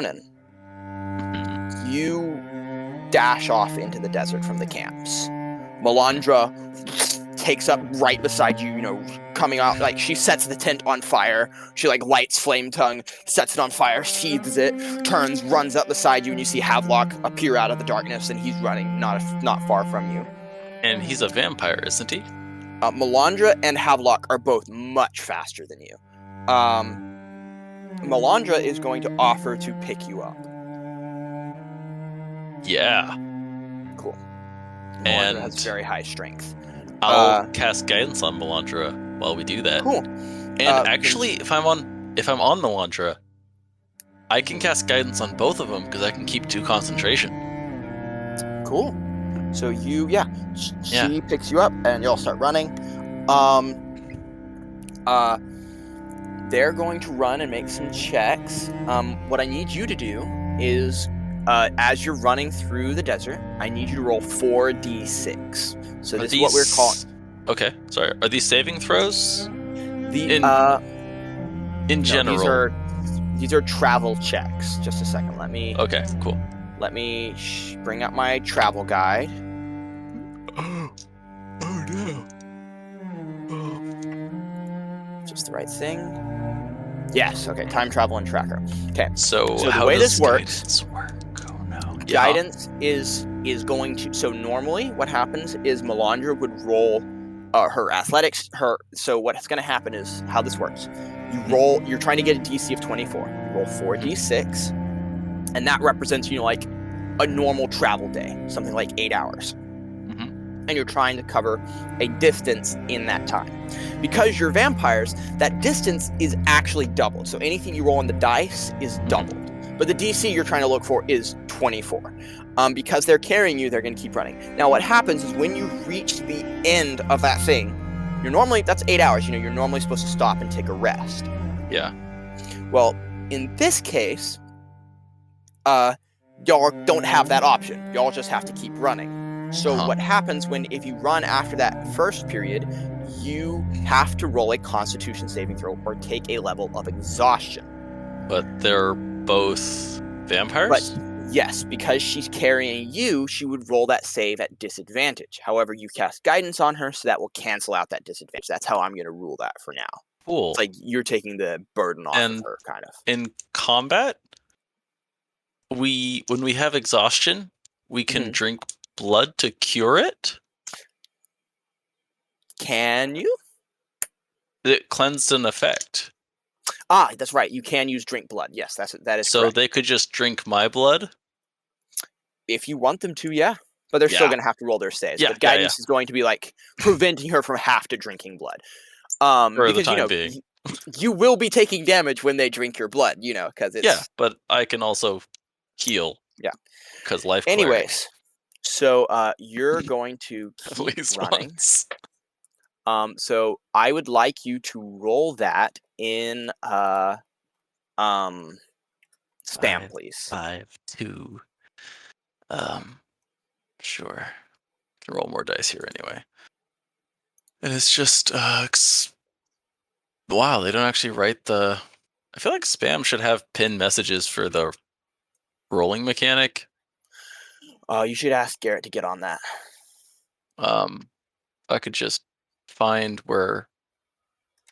Ronan, you dash off into the desert from the camps. Myllandra takes up right beside you, coming out, like, she sets the tent on fire. She, like, lights Flame Tongue, sets it on fire, sheathes it, turns, runs up beside you, and you see Havelock appear out of the darkness, and he's running not far from you. And he's a vampire, isn't he? Myllandra and Havelock are both much faster than you. Myllandra is going to offer to pick you up. Yeah. Cool. Myllandra has very high strength. I'll cast guidance on Myllandra while we do that. Cool. And actually, if I'm on Myllandra, I can cast guidance on both of them because I can keep 2 concentration. Cool. So she picks you up and you'll start running. They're going to run and make some checks. What I need you to do is, as you're running through the desert, I need you to roll 4d6. So this is what we're calling. Okay, sorry. Are these saving throws? In general. These are travel checks. Just a second. Let me. Okay, cool. Let me bring up my travel guide. Oh no. Just the right thing. Yes. Okay. Time travel and tracker. Okay. So the way this works. Oh no. Guidance is going to. So normally, what happens is Myllandra would roll her athletics. So what's going to happen is how this works. You roll. You're trying to get a DC of 24. You roll 4d6. And that represents, like a normal travel day, something like 8 hours. And you're trying to cover a distance in that time. Because you're vampires, that distance is actually doubled. So anything you roll on the dice is doubled. But the DC you're trying to look for is 24. Because they're carrying you, they're going to keep running. Now what happens is when you reach the end of that thing, that's 8 hours. You're normally supposed to stop and take a rest. Yeah. Well, in this case, y'all don't have that option. Y'all just have to keep running. So what happens if you run after that first period, you have to roll a Constitution saving throw or take a level of exhaustion. But they're both vampires? But yes, because she's carrying you, she would roll that save at disadvantage. However, you cast guidance on her, so that will cancel out that disadvantage. That's how I'm going to rule that for now. Cool. It's like you're taking the burden off of her, kind of. In combat, when we have exhaustion, we can drink blood to cure it. Can you? It cleansed an effect. That's right. You can use drink blood. Yes, that is so correct. They could just drink my blood? If you want them to, yeah. But they're still going to have to roll their saves. But guidance is going to be like preventing her from have to drinking blood. For the time being. You will be taking damage when they drink your blood, because it's... Yeah, but I can also heal. Yeah. Because life Anyways, so you're going to keep running. Once. So I would like you to roll that in spam, please. 5, 2. Sure. Can roll more dice here anyway. And it's just wow, they don't actually write the... I feel like spam should have pinned messages for the rolling mechanic. You should ask Garrett to get on that. I could just find where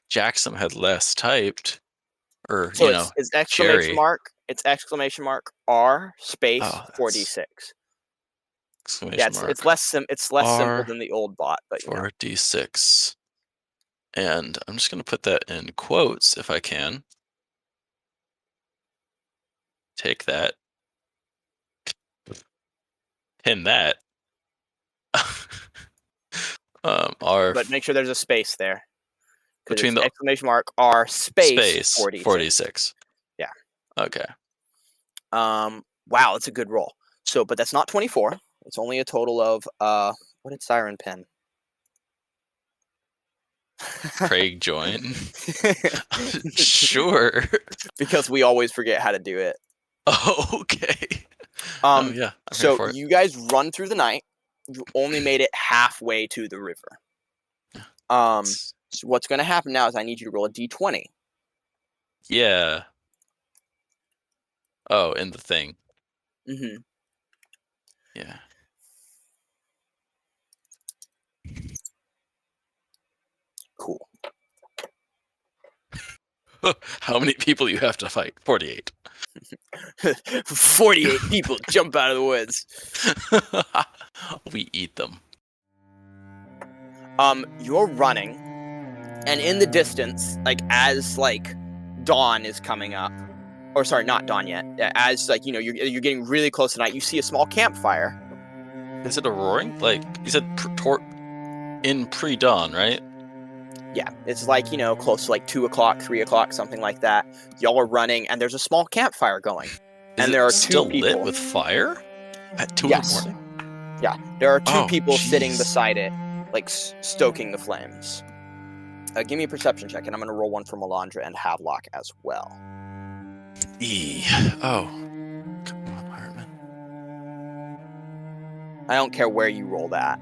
Jackson had less typed, or it's exclamation mark. It's exclamation mark R space 4d6. It's less simple than the old bot, but 4d6. And I'm just going to put that in quotes if I can. Take that. Pin that. But make sure there's a space there. Between the exclamation mark R space 46. Yeah. Okay. Wow, it's a good roll. So, but that's not 24. It's only a total of what did Siren pen? Craig join. Sure. Because we always forget how to do it. Oh, okay. Yeah. So you guys run through the night. You only made it halfway to the river. So what's going to happen now is I need you to roll a d20. Yeah. Oh, in the thing. Mm-hmm. Yeah. Cool. How many people you have to fight? 48. 48 people jump out of the woods. We eat them. You're running, and in the distance, like as like dawn is coming up, or sorry, not dawn yet. As like you're getting really close to night, you see a small campfire. Is it a roaring? Like you said, in pre-dawn, right? Yeah, it's like close to like 2 o'clock, 3 o'clock, something like that. Y'all are running, and there's a small campfire going, and there are still two people lit with fire at 2 in the morning. Yeah, there are two people geez. sitting beside it, like stoking the flames. Give me a perception check, and I'm going to roll one for Myllandra and Havelock as well. Oh. Come on, Hartman. I don't care where you roll that.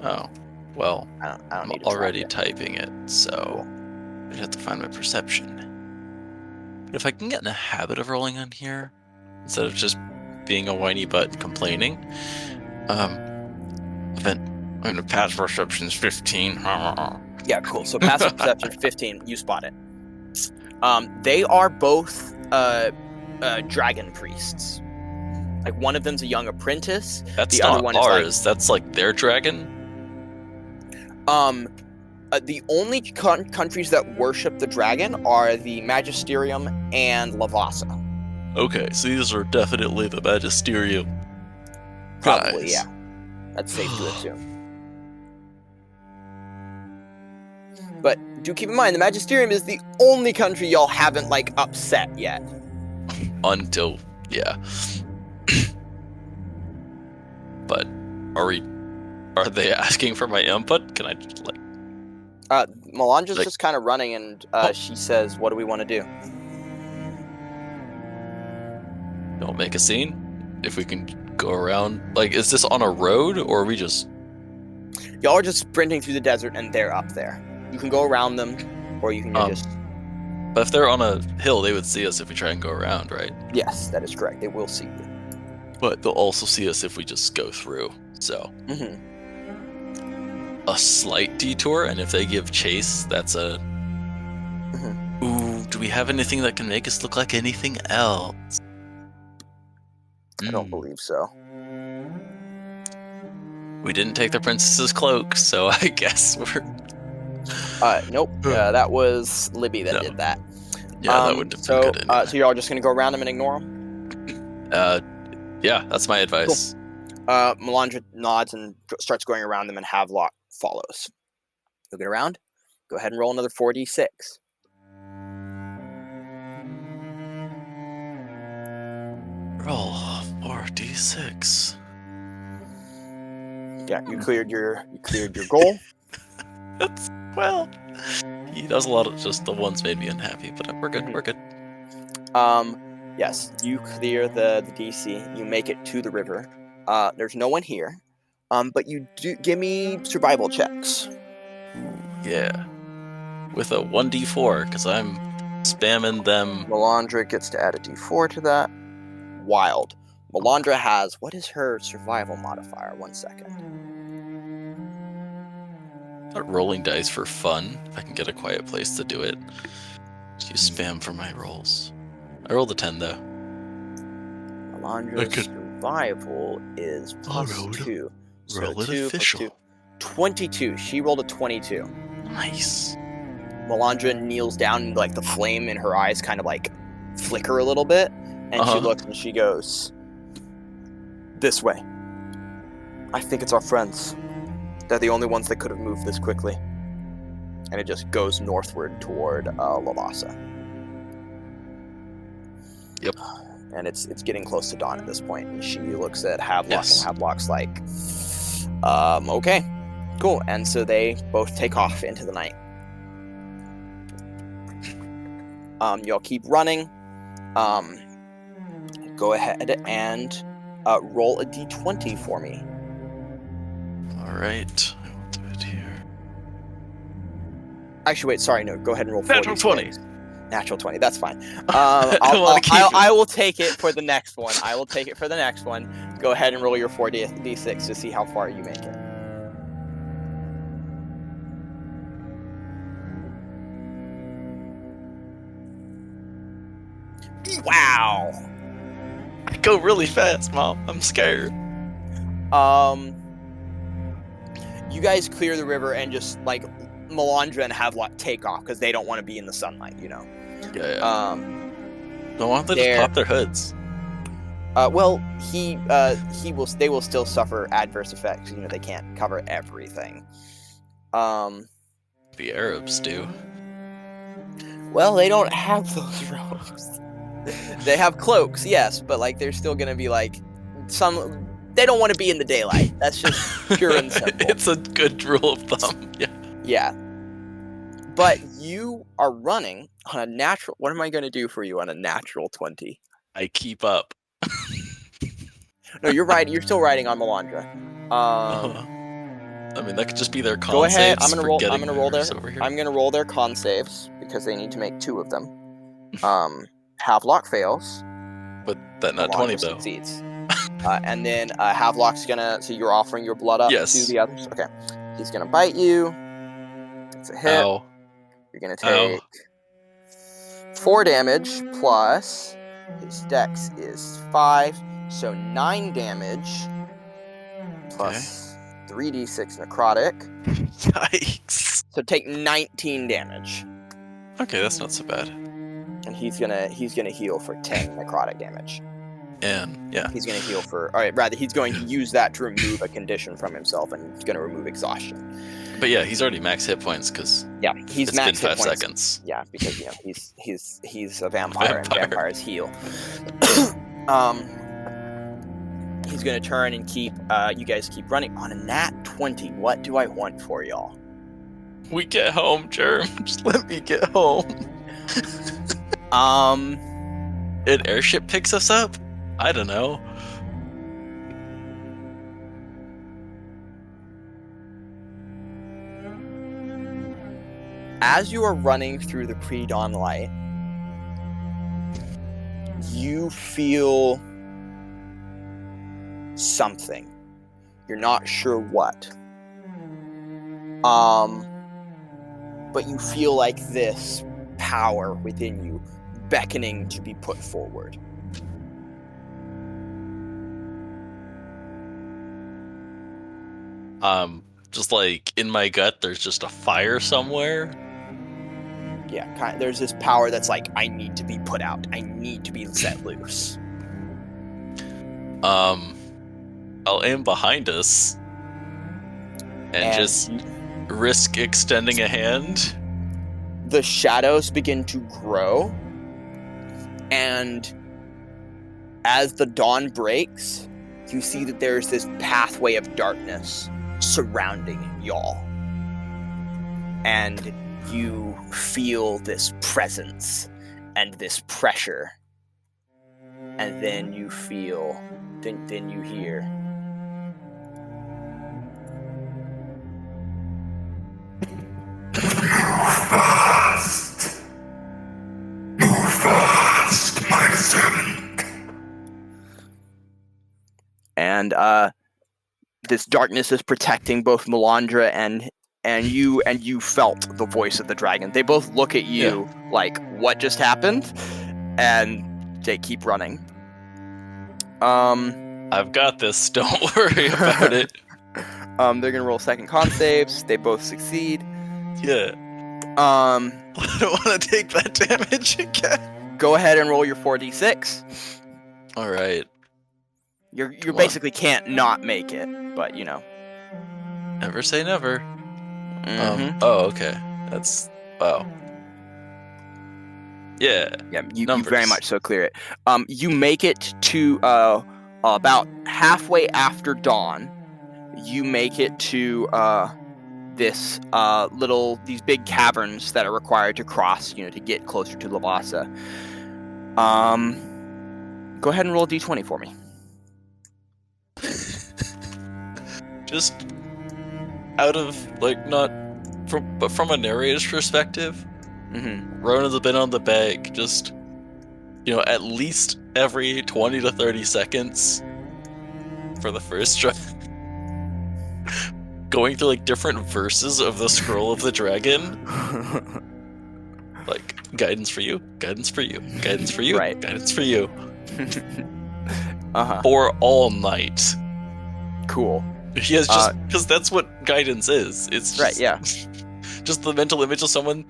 Oh, well, I don't need I'm already typing it, so I'd have to find my perception. But if I can get in the habit of rolling on here, instead of just being a whiny butt and complaining, then I'm going to pass perception's 15. Yeah, cool. So passive perception 15, you spot it. They are both dragon priests. Like one of them's a young apprentice. That's the not other one ours. is That's like their dragon. The only countries that worship the dragon are the Magisterium and Lavassa. Okay, so these are definitely the Magisterium. Probably, guys. yeah. That's safe to assume. But do keep in mind, the Magisterium is the only country y'all haven't, like, upset yet. Until, yeah. But, are they asking for my input? Can I just, like... Myllandra's just kind of running, and she says, what do we want to do? Don't make a scene? If we can go around... Like, is this on a road, or are we just... Y'all are just sprinting through the desert, and they're up there. You can go around them, or you can just... But if they're on a hill, they would see us if we try and go around, right? Yes, that is correct. They will see you. But they'll also see us if we just go through, so... Mm-hmm. A slight detour, and if they give chase, that's a... Mm-hmm. Ooh, do we have anything that can make us look like anything else? I don't believe so. We didn't take the princess's cloak, so I guess we're... Nope. That was Libby that did that. Yeah, that would have been good anyway. So you're all just going to go around them and ignore them? Yeah, that's my advice. Cool. Myllandra nods and starts going around them, and Havelock follows. You'll get around. Go ahead and roll another 4d6. Roll 4d6. Yeah, you cleared your goal. Well, he does a lot of just the ones made me unhappy, but we're good. We're good. Yes, you clear the DC. You make it to the river. There's no one here. But you do give me survival checks. Yeah, with a 1d4 because I'm spamming them. Myllandra gets to add a d4 to that. Wild. Myllandra has, what is her survival modifier? 1 second. Not rolling dice for fun. If I can get a quiet place to do it. You spam for my rolls. I rolled a 10 though. Myllandra's survival is +2. So roll it 2 official. +2. 22. She rolled a 22. Nice. Myllandra kneels down, and like the flame in her eyes kind of like flicker a little bit, and she looks and she goes, "This way. I think it's our friends. They're the only ones that could have moved this quickly." And it just goes northward toward Lavassa. Yep. And it's getting close to dawn at this point, and she looks at Havelock, Yes. and Havelock's like, okay, cool. And so they both take off into the night. Y'all keep running. Go ahead and roll a d20 for me. All right. I will do it here. Actually, wait, sorry, no. Go ahead and roll 4 Natural 20. Natural 20. That's fine. I don't want to keep it. I will take it for the next one. I will take it for the next one. I will take it for the next one. Go ahead and roll your 4d6 to see how far you make it. Wow. I go really fast, Mom. I'm scared. You guys clear the river and just like Myllandra and Havelock take off because they don't want to be in the sunlight, you know. Yeah. Don't want them to just pop their hoods. Well, they will still suffer adverse effects. You know, they can't cover everything. The Arabs do. Well, they don't have those robes. They have cloaks, yes, but like they're still gonna be like some. They don't want to be in the daylight. That's just pure and simple. It's a good rule of thumb. Yeah. Yeah. But you are running on a natural. What am I going to do for you on a natural 20? I keep up. No, you're right. You're still riding on Myllandra. I mean, that could just be their con Go ahead. saves. I'm gonna roll their con saves because they need to make 2 of them. Havelock fails. But that not 20 though. Succeeds. And then Havelock's gonna. So you're offering your blood up to the others. Okay. He's gonna bite you. It's a hit. Ow. You're gonna take 4 damage plus his dex is 5, so 9 damage plus 3d6 necrotic. Yikes. So take 19 damage. Okay, that's not so bad. And he's gonna heal for 10 necrotic damage. And yeah, he's gonna heal for. All right, rather he's going to use that to remove a condition from himself, and he's gonna remove exhaustion. But yeah, he's already max hit points because he's max been hit 5 points. seconds. Yeah, because you know he's a vampire and vampires heal. He's gonna turn and keep. You guys keep running on a nat 20. What do I want for y'all? We get home, Germ. Just let me get home. An airship picks us up? I don't know. As you are running through the pre-dawn light, you feel something. You're not sure what. But you feel like this power within you beckoning to be put forward. Just like in my gut, there's just a fire somewhere. Yeah, there's this power that's like, I need to be put out. I need to be set loose. I'll aim behind us and just risk extending a hand. The shadows begin to grow, and as the dawn breaks, you see that there's this pathway of darkness surrounding y'all. And you feel this presence and this pressure. And then you feel, then you hear. Move fast, my servant. And this darkness is protecting both Myllandra and you felt the voice of the dragon. They both look at you like, what just happened? And they keep running. I've got this, don't worry about it. They're gonna roll second con saves. They both succeed. Yeah. I don't want to take that damage again. Go ahead and roll your 4d6. All right. You basically can't not make it, but you know. Never say never. Mm-hmm. Oh, okay. That's wow. Yeah. Yeah, you very much so clear it. You make it to about halfway after dawn. You make it to these big caverns that are required to cross, to get closer to Labasa. Go ahead and roll a d20 for me. Just out of not from a narrator's perspective, Ronan's been on the bank, just, at least every 20 to 30 seconds for the first try. Going through, like, different verses of the Scroll of the Dragon. Like, guidance for you, guidance for you, guidance for you, Right. guidance for you. Uh-huh. For all night. Cool. He has just, because that's what guidance is. It's just, Right, yeah. just the mental image of someone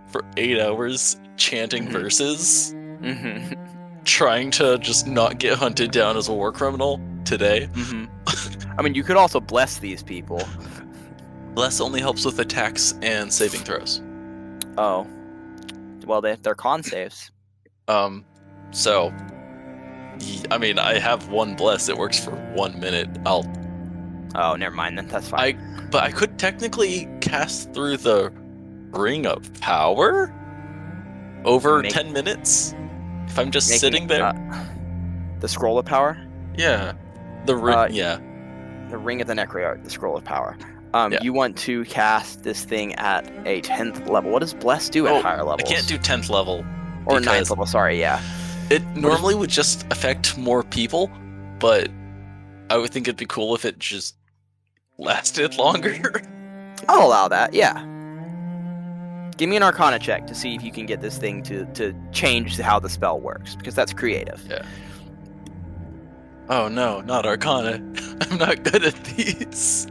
for 8 hours chanting verses, trying to just not get hunted down as a war criminal today. I mean, you could also bless these people. Bless only helps with attacks and saving throws. Oh. Well, they're con saves. So, I mean, I have one bless. It works for 1 minute. Oh, never mind then. That's fine. But I could technically cast through the Ring of Power over 10 minutes if I'm just sitting there. The Scroll of Power? Yeah. The ring. The Ring of the Necroart, the Scroll of Power. Yeah. You want to cast this thing at a 10th level. What does Bless do at higher levels? I can't do 10th level. Or 9th level, sorry, yeah. It normally would just affect more people, but I would think it'd be cool if it just lasted longer. I'll allow that, yeah. Give me an Arcana check to see if you can get this thing to change how the spell works, because that's creative. Yeah. Oh no, not Arcana. I'm not good at these.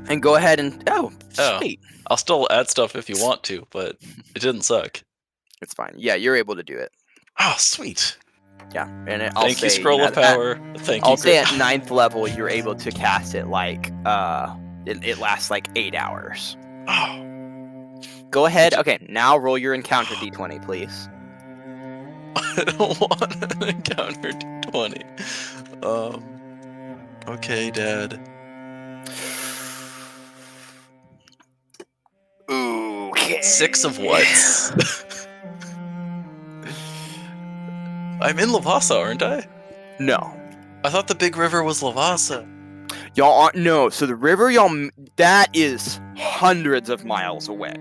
And go ahead and... Oh, sweet. I'll still add stuff if you want to, but it didn't suck. It's fine. Yeah, you're able to do it. Oh, sweet. Yeah, and Thank you, Scroll of Power. Thank you. I'll say at 9th level, you're able to cast it like... It lasts like 8 hours. Oh. Go ahead. Okay, now roll your encounter d20, please. I don't want an encounter d20. Okay, Dad. Okay. 6 of what? I'm in Lavassa, aren't I? No. I thought the big river was Lavassa. Y'all aren't... No, so the river that is hundreds of miles away.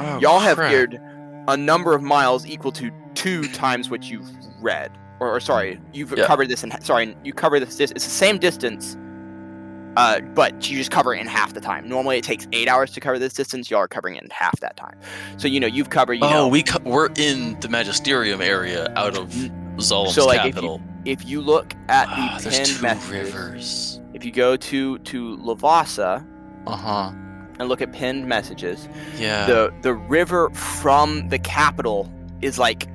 Oh, Y'all have crap. geared a number of miles equal to 2 times what you've read. Or sorry, you've covered this you cover this, it's the same distance, but you just cover it in half the time. Normally it takes 8 hours to cover this distance, y'all are covering it in half that time. So, you've covered, we're in the Magisterium area out of Zolom's capital. If you look at the there's pinned 2 messages, rivers. if you go to Lavassa, and look at pinned messages, the river from the capital is like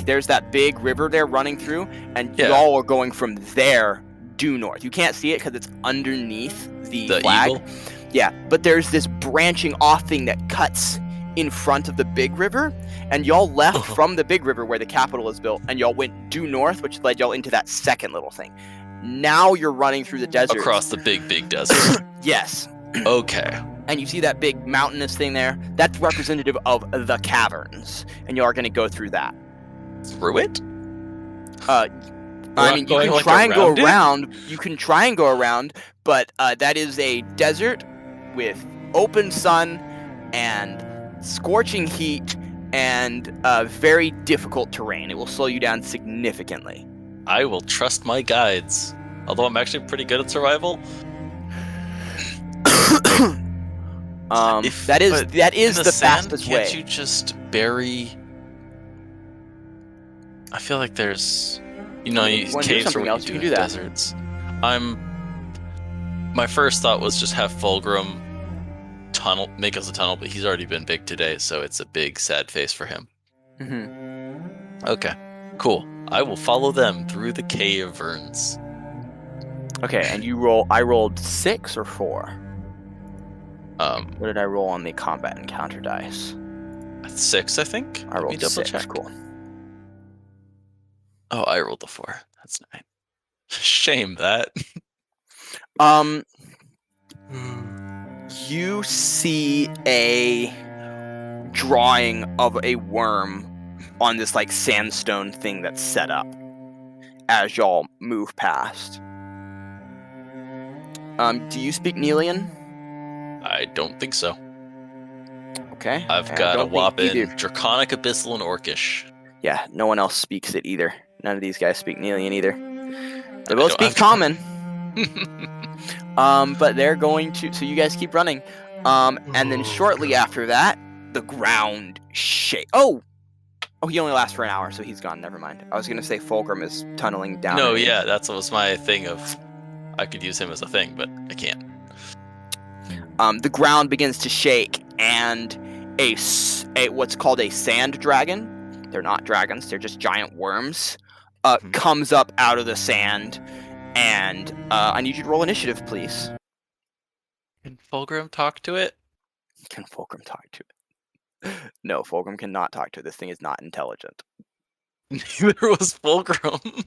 there's that big river there running through, and y'all are going from there due north. You can't see it because it's underneath the flag. Eagle? Yeah, but there's this branching off thing that cuts in front of the big river, and y'all left from the big river where the capital is built, and y'all went due north, which led y'all into that second little thing. Now you're running through the desert. Across the big desert. Yes. Okay. And you see that big mountainous thing there? That's representative of the caverns, and y'all are going to go through that. Through it? I mean, you can try and go around. You can try and go around, but that is a desert with open sun and scorching heat and very difficult terrain. It will slow you down significantly. I will trust my guides. Although I'm actually pretty good at survival. That is the fastest way. Can't you just bury? I feel like there's, caves where you can do deserts. My first thought was just have Fulgrim make us a tunnel, but he's already been big today, so it's a big sad face for him. Okay, cool. I will follow them through the caverns. Okay, and I rolled 6 or 4. What did I roll on the combat encounter dice? 6, I think. I rolled 6. Check. Cool. Oh, I rolled a 4. That's nice. Shame that. You see a drawing of a worm on this sandstone thing that's set up as y'all move past. Do you speak Nelian? I don't think so. Okay. I've I got a don't think whopping either. Draconic, Abyssal, and Orcish. Yeah, no one else speaks it either. None of these guys speak Nelian either. They I both don't speak have common. But they're going to. So you guys keep running. And then shortly after that, the ground shake. Oh, he only lasts for an hour, so he's gone. Never mind. I was gonna say Fulgrim is tunneling down. No, yeah, that's what was my thing of. I could use him as a thing, but I can't. The ground begins to shake, and a what's called a sand dragon. They're not dragons; they're just giant worms. Comes up out of the sand, and I need you to roll initiative, please. Can Fulgrim talk to it? Can Fulgrim talk to it? No, Fulgrim cannot talk to it. This thing is not intelligent. Neither was Fulgrim.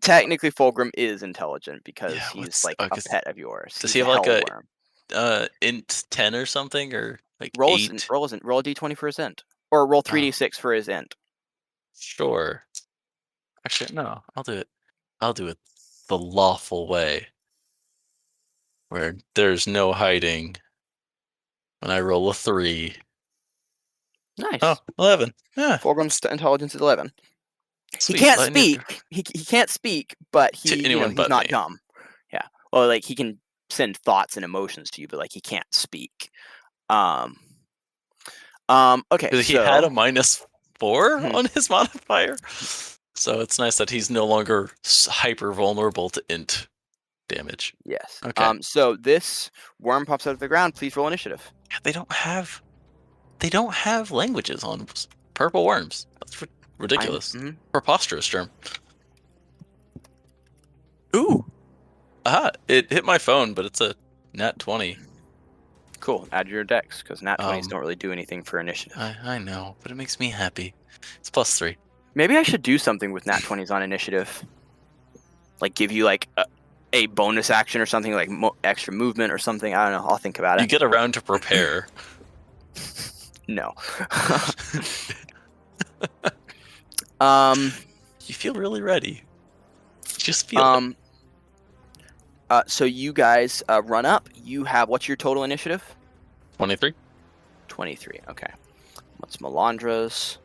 Technically, Fulgrim is intelligent because Yeah, he's like a pet of yours. Does He's he have like a worm. int 10 or something, or like roll 8? Roll a d20 for his int, or roll 3d6 for his int. Sure. Actually, no. I'll do it. I'll do it the lawful way, where there's no hiding. When I roll a 3. Nice. Oh, 11. Yeah. Fulgrim's intelligence is 11. Sweet. He can't speak. He can't speak, but he's not me. dumb. Yeah. Well, like he can send thoughts and emotions to you, but like he can't speak. Okay. He had a -4 on his modifier, so it's nice that he's no longer hyper vulnerable to int damage. Yes. Okay. So this worm pops out of the ground. Please roll initiative. They don't have languages on purple worms. That's ridiculous. Preposterous term. Ooh. Aha! It hit my phone, but it's a nat 20. Cool. Add your dex, because nat 20s don't really do anything for initiative. I know, but it makes me happy. It's +3. Maybe I should do something with nat 20s on initiative. Like give you like a bonus action or something, like extra movement or something. I don't know. I'll think about it. You get around to prepare. No. You feel really ready. Just feel it. So you guys run up. You have, what's your total initiative? 23. 23. Okay. What's Myllandra's?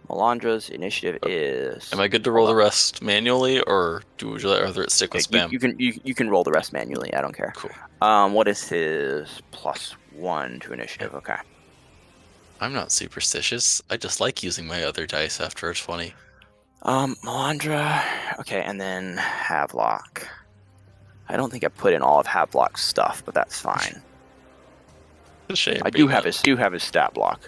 Myllandra's initiative is. Am I good to roll the rest manually, or would you rather it stick with spam? You can roll the rest manually. I don't care. Cool. What is his +1 to initiative? Okay. I'm not superstitious. I just like using my other dice after a 20. Myllandra. Okay, and then Havelock. I don't think I put in all of Havelock's stuff, but that's fine. It's a shame. I do have his stat block.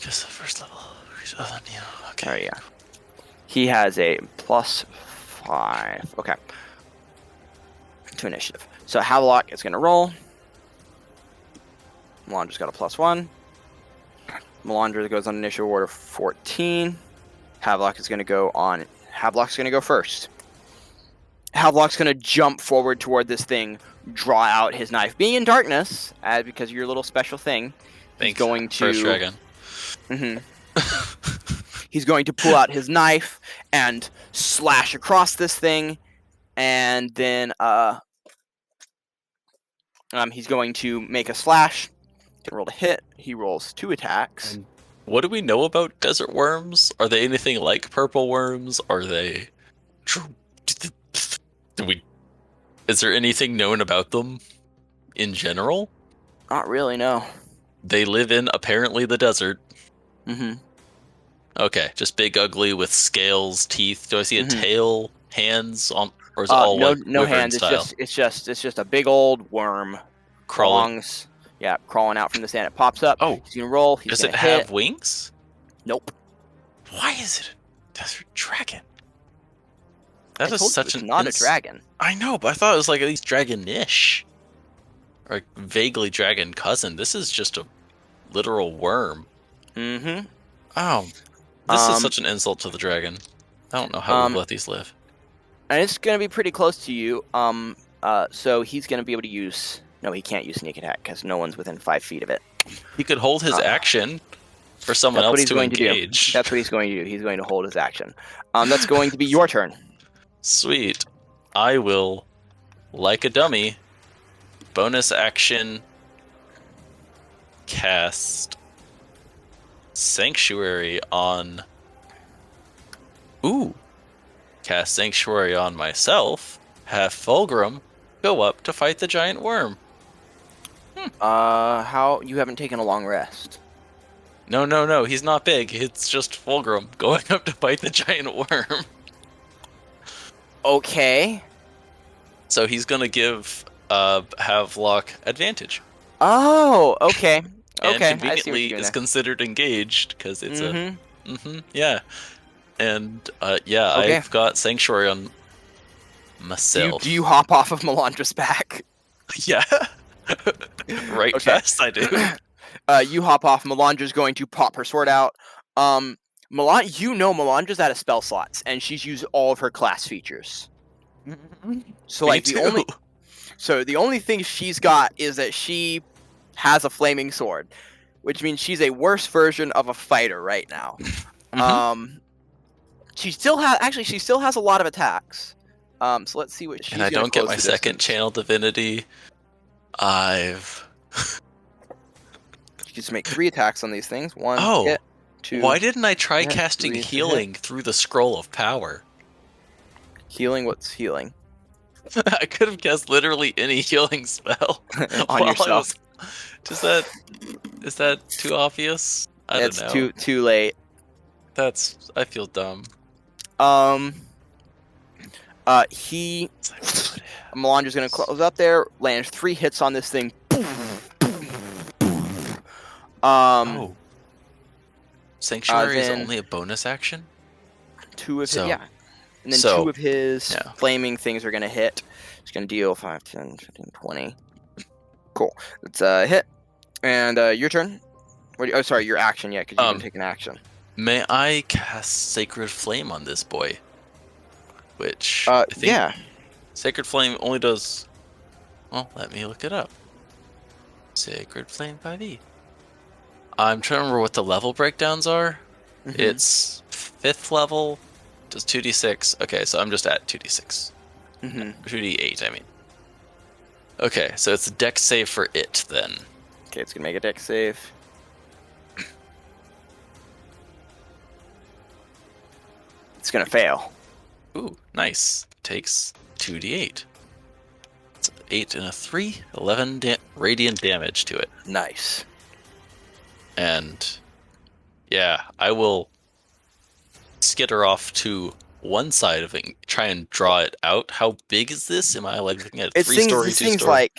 Just the first level. Okay. There you go. He has a +5. Okay. To initiative. So Havelock is going to roll. Myllandra's got a +1. Myllandra goes on initiative order 14. Havelock is going to go on. Havelock's going to go first. Havelock's going to jump forward toward this thing, draw out his knife. Being in darkness, because of your little special thing, he's going to. First dragon. He's going to pull out his knife and slash across this thing, and then he's going to make a slash. Can roll to hit. He rolls 2 attacks. And what do we know about desert worms? Are they anything like purple worms? Are they? Is there anything known about them in general? Not really, no. They live in apparently the desert. Mm-hmm. Okay, just big, ugly with scales, teeth. Do I see a tail, hands on, or is it all no hands? style? It's just a big old worm crawling out from the sand. It pops up. Oh, he's gonna roll. Does it have wings? Nope. Why is it a desert dragon? That is such not a dragon. I know, but I thought it was like at least dragon-ish, or vaguely dragon cousin. This is just a literal worm. Mm-hmm. Oh, this is such an insult to the dragon. I don't know how we let these live. And it's gonna be pretty close to you. So he's gonna be able to use. No, he can't use sneak attack because no one's within 5 feet of it. He could hold his action for someone else to engage. That's what he's going to do. He's going to hold his action. That's going to be your turn. Sweet. I will, like a dummy, bonus action cast Sanctuary on... Ooh. Cast Sanctuary on myself, have Fulgrim go up to fight the giant worm. How you haven't taken a long rest? No, he's not big. It's just Fulgrim going up to fight the giant worm. Okay. So he's gonna give Havelock advantage. Oh, okay. And Okay, conveniently is considered engaged because it's yeah. And yeah, Okay. I've got Sanctuary on myself. Do you hop off of Mylandra's back? Yeah. Right, Okay. fast I do. You hop off. Mylandra's going to pop her sword out. Mylandra's out of spell slots, and she's used all of her class features. So Me like too. the only thing she's got is that she has a flaming sword, which means she's a worse version of a fighter right now. She still has a lot of attacks. So let's see what she's And I gonna don't get close my the second distance. channel divinity. You just make 3 attacks on these things. 1 Oh, hit, 2. why didn't I try hit, casting 3 to hit. healing through the scroll of power? Healing? What's healing? I could have cast literally any healing spell On yourself. Is that too obvious? I don't know. It's too late. I feel dumb. Mylandra's gonna close up there, lands 3 hits on this thing. Sanctuary is then- only a bonus action? 2 of So- his, yeah. And then so, 2 of his yeah. flaming things are gonna hit. It's gonna deal 5, 10, 15, 20. Cool. It's a hit. And your turn. Sorry, your action yet, because you didn't take an action. May I cast Sacred Flame on this boy? Which, I think yeah. Sacred Flame only does... Well, let me look it up. Sacred Flame 5e. I'm trying to remember what the level breakdowns are. Mhm. It's 5th level, does 2d6. Okay, so I'm just at 2d6. 2d8, I mean. Okay, so it's a dex save for it, then. Okay, it's gonna make a dex save. It's gonna fail. Ooh, nice. Takes 2d8. It's 8 and a 3, 11 radiant damage to it. Nice. And yeah, I will skitter off to one side of it, try and draw it out. How big is this? Am I like looking at a 3-story, 2-story?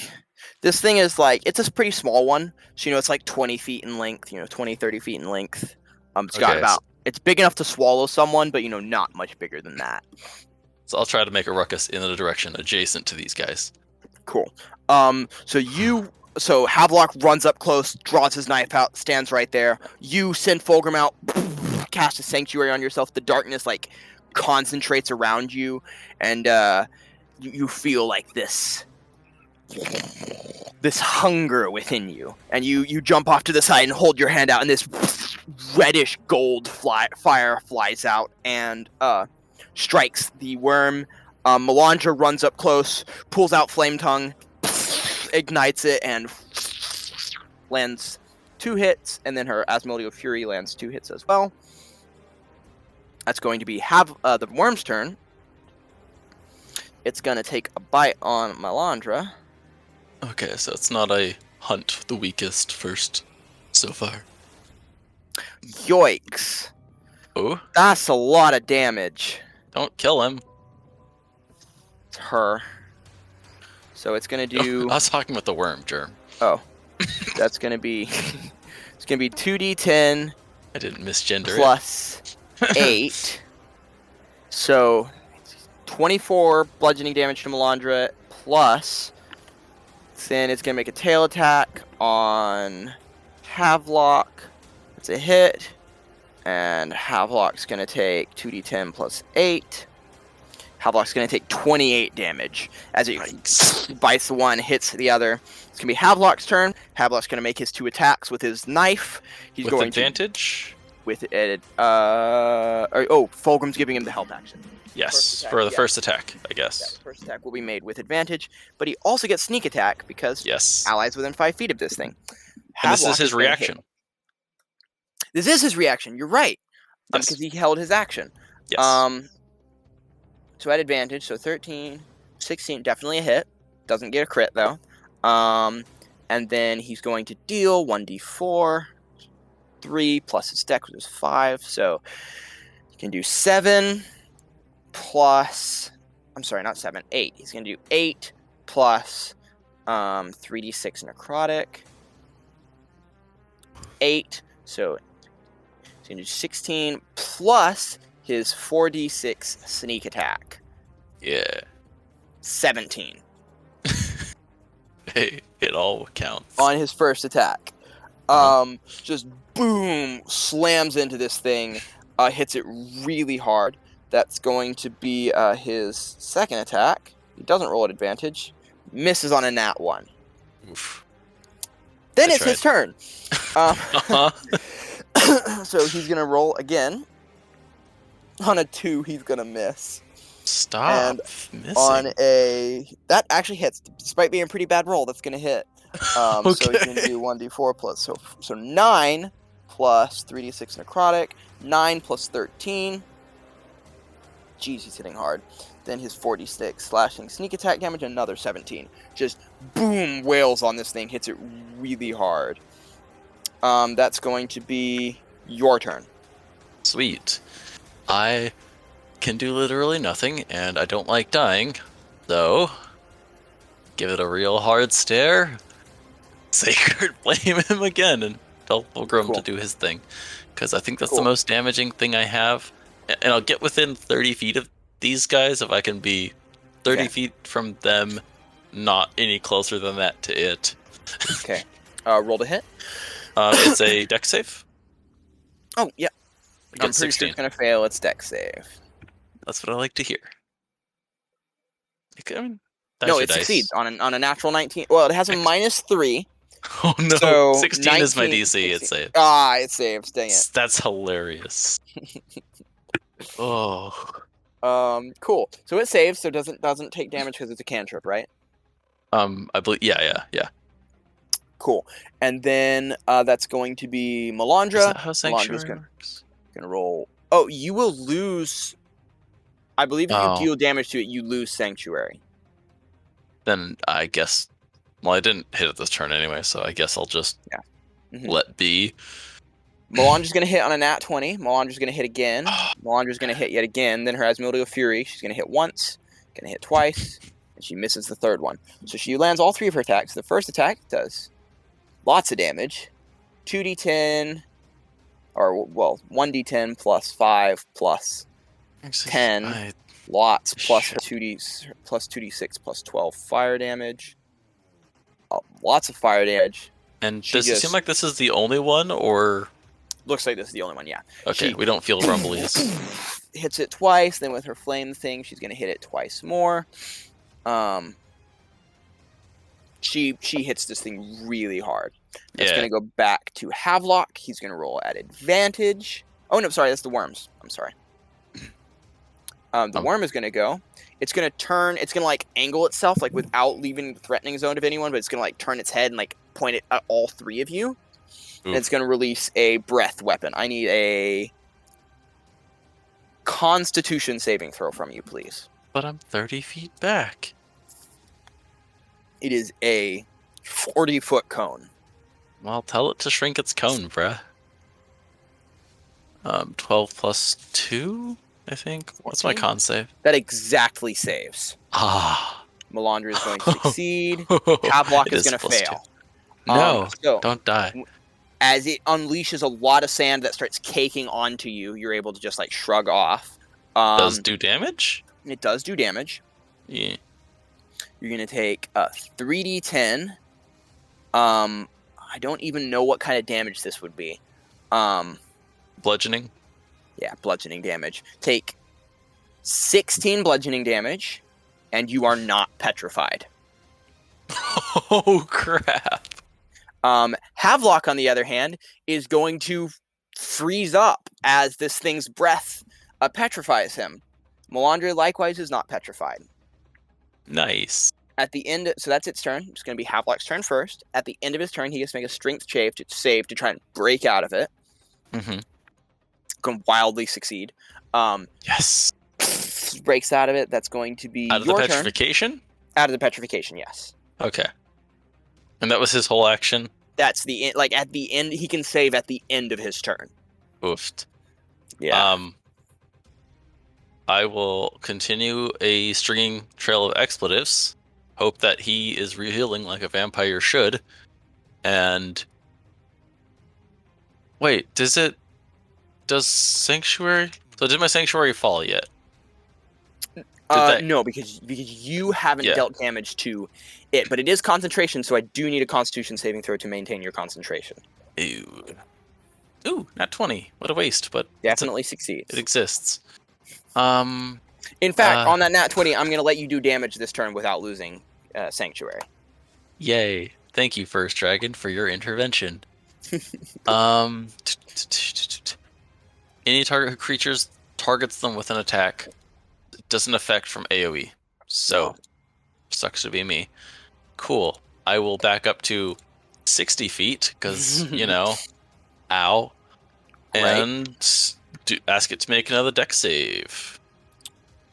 This thing is like, it's a pretty small one. So, it's like 20 feet in length, 20, 30 feet in length. It's got about, it's big enough to swallow someone, but, not much bigger than that. So I'll try to make a ruckus in the direction adjacent to these guys. Cool. So Havelock runs up close, draws his knife out, stands right there. You send Fulgrim out, cast a sanctuary on yourself. The darkness concentrates around you, and you feel like this hunger within you. And you jump off to the side and hold your hand out, and this reddish gold fire flies out and strikes the worm. Myllandra runs up close, pulls out Flame Tongue, ignites it, and lands 2 hits, and then her Asmodean Fury lands 2 hits as well. That's going to be the worm's turn. It's going to take a bite on Myllandra. Okay, so it's not a hunt the weakest first so far. Yoicks. Oh? That's a lot of damage. Don't kill him. It's her. So it's going to do... I was talking about the worm, Germ. Oh. That's going to be... It's going to be 2d10 I didn't misgender plus 8. So 24 bludgeoning damage to Myllandra, plus then it's going to make a tail attack on Havelock. It's a hit. And Havelock's going to take 2d10 plus 8. Havelock's going to take 28 damage as it bites the one, hits the other. It's going to be Havelock's turn. Havelock's going to make his 2 attacks with his knife. He's With going advantage? with it. Fulgrim's giving him the help action. Yes, for the first attack, I guess. Yeah, the first attack will be made with advantage, but he also gets sneak attack because allies within 5 feet of this thing. And this is his reaction. This is his reaction. You're right. Yes. Because he held his action. Yes. So at advantage, so 13, 16, definitely a hit. Doesn't get a crit though. And then he's going to deal 1d4, 3 plus his dex, which is 5. So he can do 7 plus. I'm sorry, not 7, 8. He's going to do 8 plus 3d6 necrotic. 8. So he's going to do 16 plus his 4d6 sneak attack. Yeah. 17. Hey, it all counts. On his first attack. Just boom, slams into this thing, hits it really hard. That's going to be his second attack. He doesn't roll at advantage. Misses on a nat 1. Oof. Then it's his turn. So he's going to roll again. On a 2, he's going to miss. Stop missing. On that actually hits, despite being a pretty bad roll. That's going to hit. So he's going to do 1d4 plus so 9 plus 3d6 necrotic. 9 plus 13. Jeez, he's hitting hard. Then his 4d6 slashing sneak attack damage, another 17. Just boom, wails on this thing, hits it really hard. That's going to be your turn. Sweet. I can do literally nothing, and I don't like dying, so give it a real hard stare. Sacred Flame him again and tell Fulgrim to do his thing, because I think that's the most damaging thing I have. And I'll get within 30 feet of these guys if I can be 30 feet from them, not any closer than that to it. Okay. Roll to hit. It's a dex save. Oh, yeah. I'm pretty sure it's going to fail its dex save. That's what I like to hear. No, it succeeds on a natural 19. Well, it has a -3. Oh no, so 16 19, is my DC. 16. It saves. It saves. Dang it. That's hilarious. Oh. Cool. So it saves, so it doesn't take damage because it's a cantrip, right? I believe. Yeah. Cool. And then that's going to be Myllandra. Is that how Sanctuary works? Gonna roll. Oh, you will lose. I believe if you deal damage to it, you lose Sanctuary. Then I guess. Well, I didn't hit it this turn anyway, so I guess I'll just let be. Myllandra's going to hit on a nat 20. Myllandra's going to hit again. Myllandra's going to hit yet again. Then her Asmodee of Fury. She's going to hit once. Going to hit twice. And she misses the third one. So she lands all 3 of her attacks. The first attack does lots of damage. 2d10. Or, well, 1d10 plus 5 plus 10. Lots plus 2d6 plus 12 fire damage. Lots of fire damage. And does it seem like this is the only one, or? Looks like this is the only one, yeah. Okay, we don't feel rumblies. Hits it twice, then with her flame thing, she's going to hit it twice more. She hits this thing really hard. That's going to go back to Havelock. He's going to roll at advantage. Oh, no, sorry, that's the worms. I'm sorry. The worm is going to go. It's going to turn, it's going to, like, angle itself, like, without leaving the threatening zone of anyone, but it's going to, like, turn its head and, like, point it at all 3 of you. Oof. And it's going to release a breath weapon. I need a Constitution saving throw from you, please. But I'm 30 feet back. It is a 40-foot cone. Well, tell it to shrink its cone, bruh. 12 plus 2, I think. What's my con save? That exactly saves. Myllandra is going to succeed. Havelock is going to fail. No, don't die. As it unleashes a lot of sand that starts caking onto you, you're able to just, like, shrug off. Does do damage? It does do damage. Yeah. You're going to take 3d10. I don't even know what kind of damage this would be. Bludgeoning? Yeah, bludgeoning damage. Take 16 bludgeoning damage, and you are not petrified. Oh, crap. Havelock, on the other hand, is going to freeze up as this thing's breath petrifies him. Myllandra likewise is not petrified. Nice. At the end, so that's its turn. It's going to be Havelock's turn first. At the end of his turn, he gets to make a strength save to try and break out of it. Mm-hmm. Can wildly succeed. Yes. Breaks out of it. That's going to be out of your the petrification? Turn. Out of the petrification, yes. Okay. And that was his whole action? That's the end. Like, at the end, he can save at the end of his turn. Oofed. Yeah. I will continue a stringing trail of expletives. Hope that he is rehealing like a vampire should. And wait, does Sanctuary? So did my Sanctuary fall yet? No, because you haven't dealt damage to it, but it is concentration, so I do need a Constitution saving throw to maintain your concentration. Ooh, not 20. What a waste, but definitely succeeds. It exists. In fact, on that nat 20, I'm going to let you do damage this turn without losing Sanctuary. Yay. Thank you, First Dragon, for your intervention. Any target creatures targets them with an attack. It doesn't affect from AoE. So, sucks to be me. Cool. I will back up to 60 feet, because, ow. And ask it to make another dex save.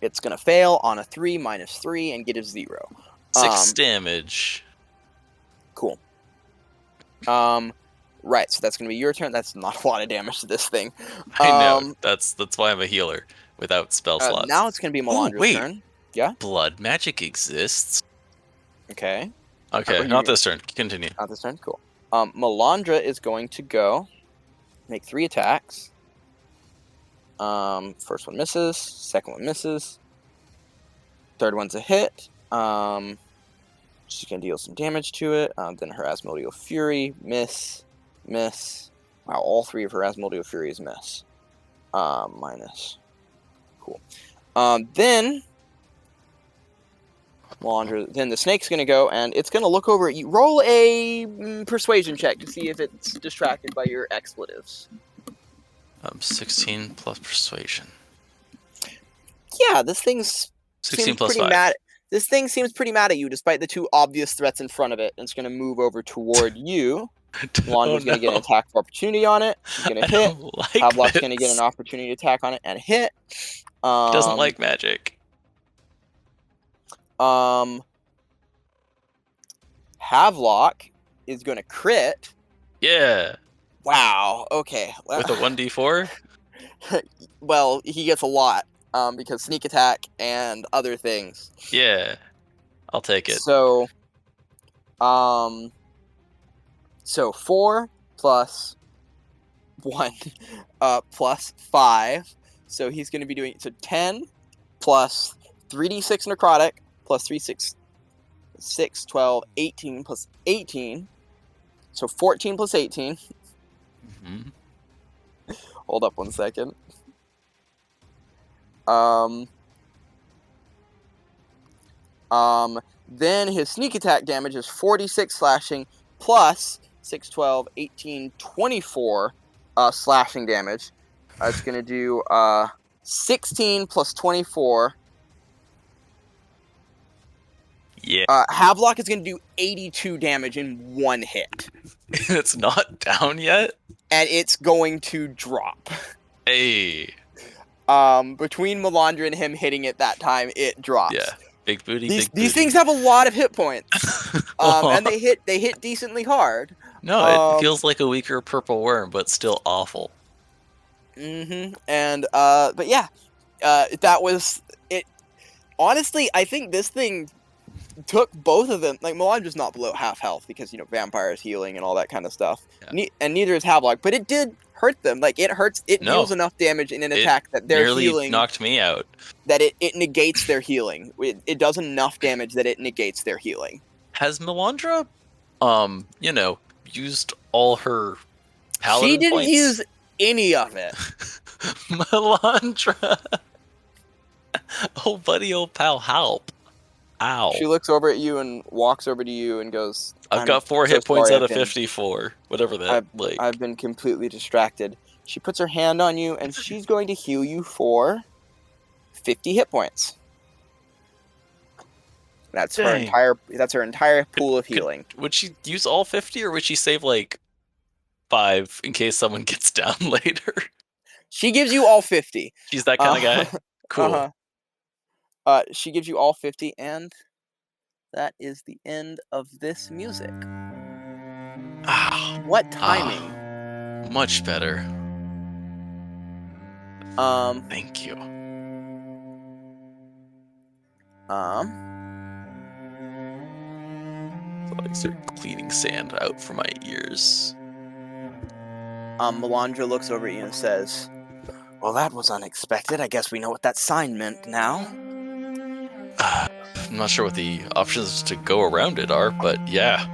It's going to fail on a 3 minus 3 and get a 0. 6 damage. Cool. Right, so that's going to be your turn. That's not a lot of damage to this thing. I know. That's why I'm a healer without spell slots. Now it's going to be Myllandra's turn. Yeah? Blood magic exists. Okay. Okay, not this turn. Continue. Not this turn? Cool. Myllandra is going to go make 3 attacks. First one misses. Second one misses. Third one's a hit. She's going to deal some damage to it. Then her Asmodeal Fury. Miss. Wow, all 3 of her Asmodeal Furies miss. Minus. Cool. Then the snake's going to go, and it's going to look over at you. Roll a persuasion check to see if it's distracted by your expletives. 16 plus persuasion. Yeah, this thing's 16 plus pretty 5. mad. This thing seems pretty mad at you, despite the 2 obvious threats in front of it. And it's going to move over toward you. Myllandra's going to get an attack of opportunity on it. She's going to hit. Havelock's going to get an opportunity attack on it and hit. Doesn't like magic. Havelock is going to crit. Yeah. Wow. Okay. With a 1d4? Well, he gets a lot because sneak attack and other things. Yeah. I'll take it. So 4 plus 1 plus 5. So he's going to be doing 10 plus 3d6 necrotic plus 6, 12, 18 plus 18. So 14 plus 18. Mm-hmm. Hold up 1 second. Then his sneak attack damage is 46 slashing plus 6, 12, 18, 24 slashing damage. It's going to do 16 plus 24. Yeah. Havelock is going to do 82 damage in 1 hit. It's not down yet? And it's going to drop. Hey. Between Myllandra and him hitting it that time, it drops. Yeah. Big booty, These things have a lot of hit points. And they hit decently hard. No, it feels like a weaker purple worm, but still awful. Mm-hmm. And, but yeah. That was it. Honestly, I think this thing took both of them. Like, Myllandra's not below half health because, vampires healing and all that kind of stuff. Yeah. And neither is Havelock, but it did hurt them. Like, it hurts. It deals enough damage in an attack that their healing knocked me out. That it negates their healing. It does enough damage that it negates their healing. Has Myllandra, used all her paladin She didn't points? use any of it. Myllandra. Oh, buddy, old pal, help. Ow. She looks over at you and walks over to you and goes, I've got 4 hit points out of 54. Whatever that, I've been completely distracted. She puts her hand on you, and she's going to heal you for 50 hit points. That's her entire pool of healing. Would she use all 50, or would she save like 5 in case someone gets down later? She gives you all 50. She's that kind of guy? Cool. She gives you all 50, and that is the end of this music. What timing? Much better. Thank you. So I start cleaning sand out from my ears. Myllandra looks over at you and says, "Well, that was unexpected. I guess we know what that sign meant now." I'm not sure what the options to go around it are, but yeah.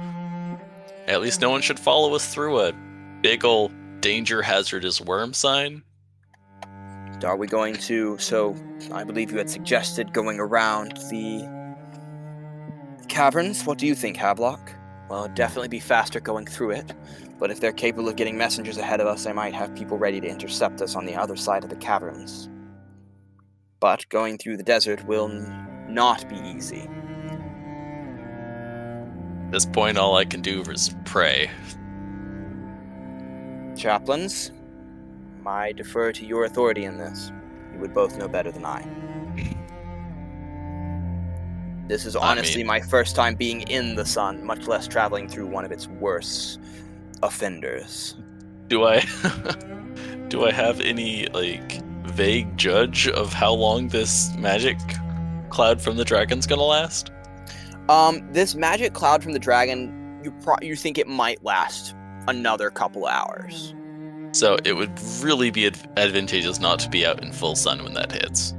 At least no one should follow us through a big ol' danger hazardous worm sign. Are we going to... So, I believe you had suggested going around the caverns. What do you think, Havelock? Well, it'd definitely be faster going through it. But if they're capable of getting messengers ahead of us, they might have people ready to intercept us on the other side of the caverns. But going through the desert will not be easy. At this point, all I can do is pray. Chaplains, I defer to your authority in this. You would both know better than I. This is honestly my first time being in the sun, much less traveling through one of its worst offenders. Do I have any vague judge of how long this magic cloud from the dragon's gonna last? This magic cloud from the dragon, you think it might last another couple hours. So it would really be advantageous not to be out in full sun when that hits.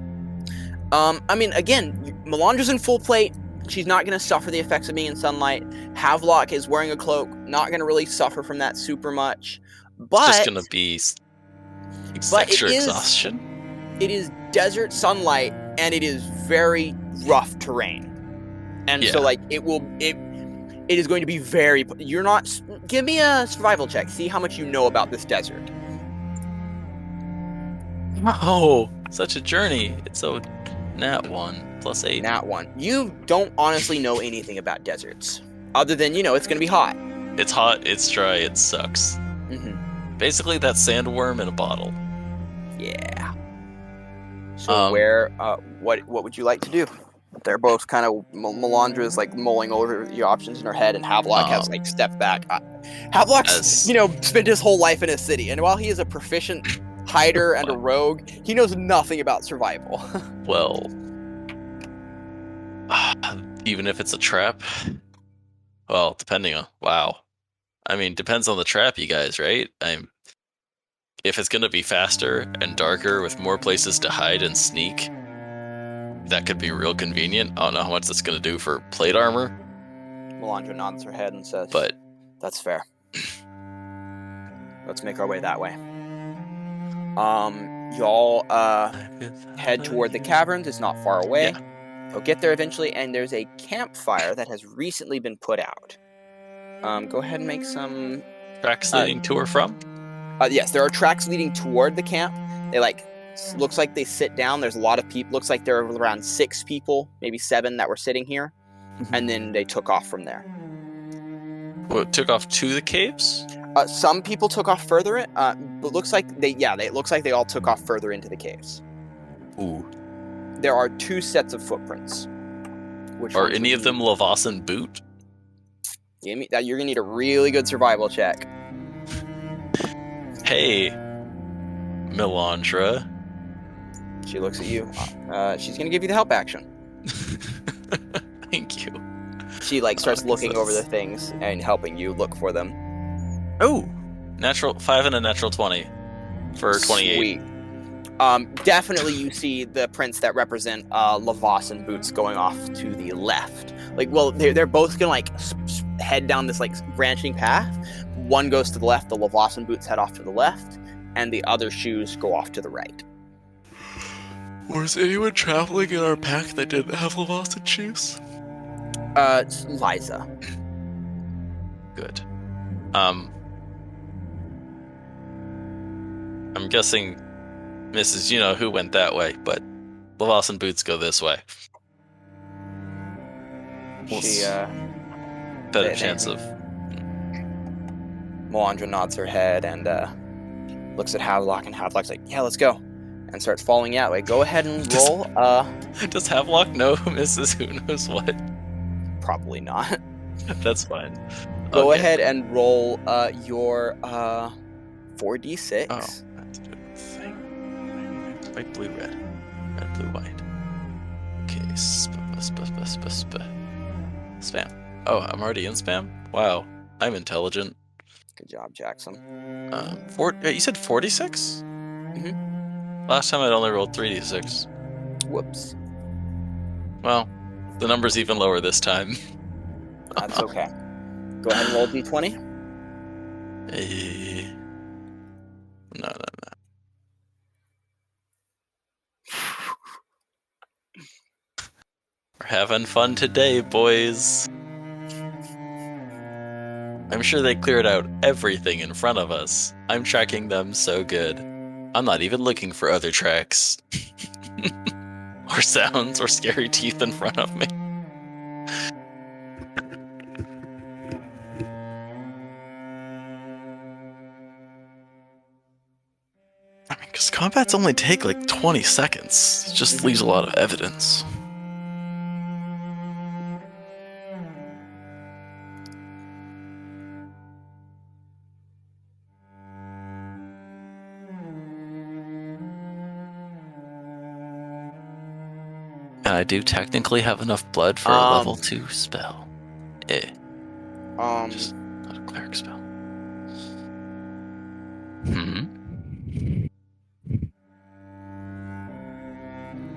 Again, Mylandra's in full plate. She's not going to suffer the effects of being in sunlight. Havelock is wearing a cloak, not going to really suffer from that super much. But it's just going to be extra exhaustion. It is desert sunlight, and it is very rough terrain. And so, it is going to be very... You're not... Give me a survival check. See how much you know about this desert. Oh, such a journey. It's so... Nat 1 plus 8. Nat 1. You don't honestly know anything about deserts. Other than, it's going to be hot. It's hot, it's dry, it sucks. Mm-hmm. Basically, that's sandworm in a bottle. Yeah. So what would you like to do? They're both kind of... Mylandra's mulling over your options in her head, and Havelock has stepped back. Havelock's, spent his whole life in a city, and while he is a proficient hider and a rogue, he knows nothing about survival. Well, even if it's a trap? Well, depending on... Wow. I mean, depends on the trap, you guys, right? If it's gonna be faster and darker with more places to hide and sneak, that could be real convenient. I don't know how much that's gonna do for plate armor. Myllandra nods her head and says, but that's fair. Let's make our way that way. Y'all head toward the caverns. It's not far away. Yeah. You'll get there eventually, and there's a campfire that has recently been put out. Go ahead and make some... Tracks leading to or from? Yes, there are tracks leading toward the camp. They looks like they sit down. There's a lot of people. Looks like there are around 6 people, maybe 7 that were sitting here. Mm-hmm. And then they took off from there. Well, took off to the caves? Some people took off further, but looks like it looks like they all took off further into the caves. Ooh. There are 2 sets of footprints. Are any of them Lavasan boot? You're gonna need a really good survival check. Hey, Myllandra. She looks at you. She's gonna give you the help action. Thank you. She starts looking over the things and helping you look for them. Oh, natural 5 and a natural 20 for 28. Sweet. Definitely you see the prints that represent Lavasan boots going off to the left. They're both gonna head down this branching path. One goes to the left, the Lavasan boots head off to the left, and the other shoes go off to the right. Was anyone traveling in our pack that didn't have Lavasan shoes? Liza. Good. I'm guessing Mrs. You know who went that way, but Lavos and Boots go this way. Better chance of. Myllandra nods her head and looks at Havelock, and Havelock's like, "Yeah, let's go," and starts following that way. Go ahead and roll. Does Havelock know Mrs. Who knows what? Probably not. That's fine. Go ahead and roll your 4d6. Oh, that's a good thing. White, blue, red. Red, blue, white. Okay, spam. Oh, I'm already in spam? Wow, I'm intelligent. Good job, Jackson. You said 46? Mm-hmm. Last time I'd only rolled 3d6. Whoops. Well, the number's even lower this time. That's okay. Go ahead and roll d20. No. We're having fun today, boys. I'm sure they cleared out everything in front of us. I'm tracking them so good. I'm not even looking for other tracks. Or sounds or scary teeth in front of me. I mean, because combats only take like 20 seconds. It just leaves a lot of evidence. And I do technically have enough blood for a level 2 spell. Just not a cleric spell.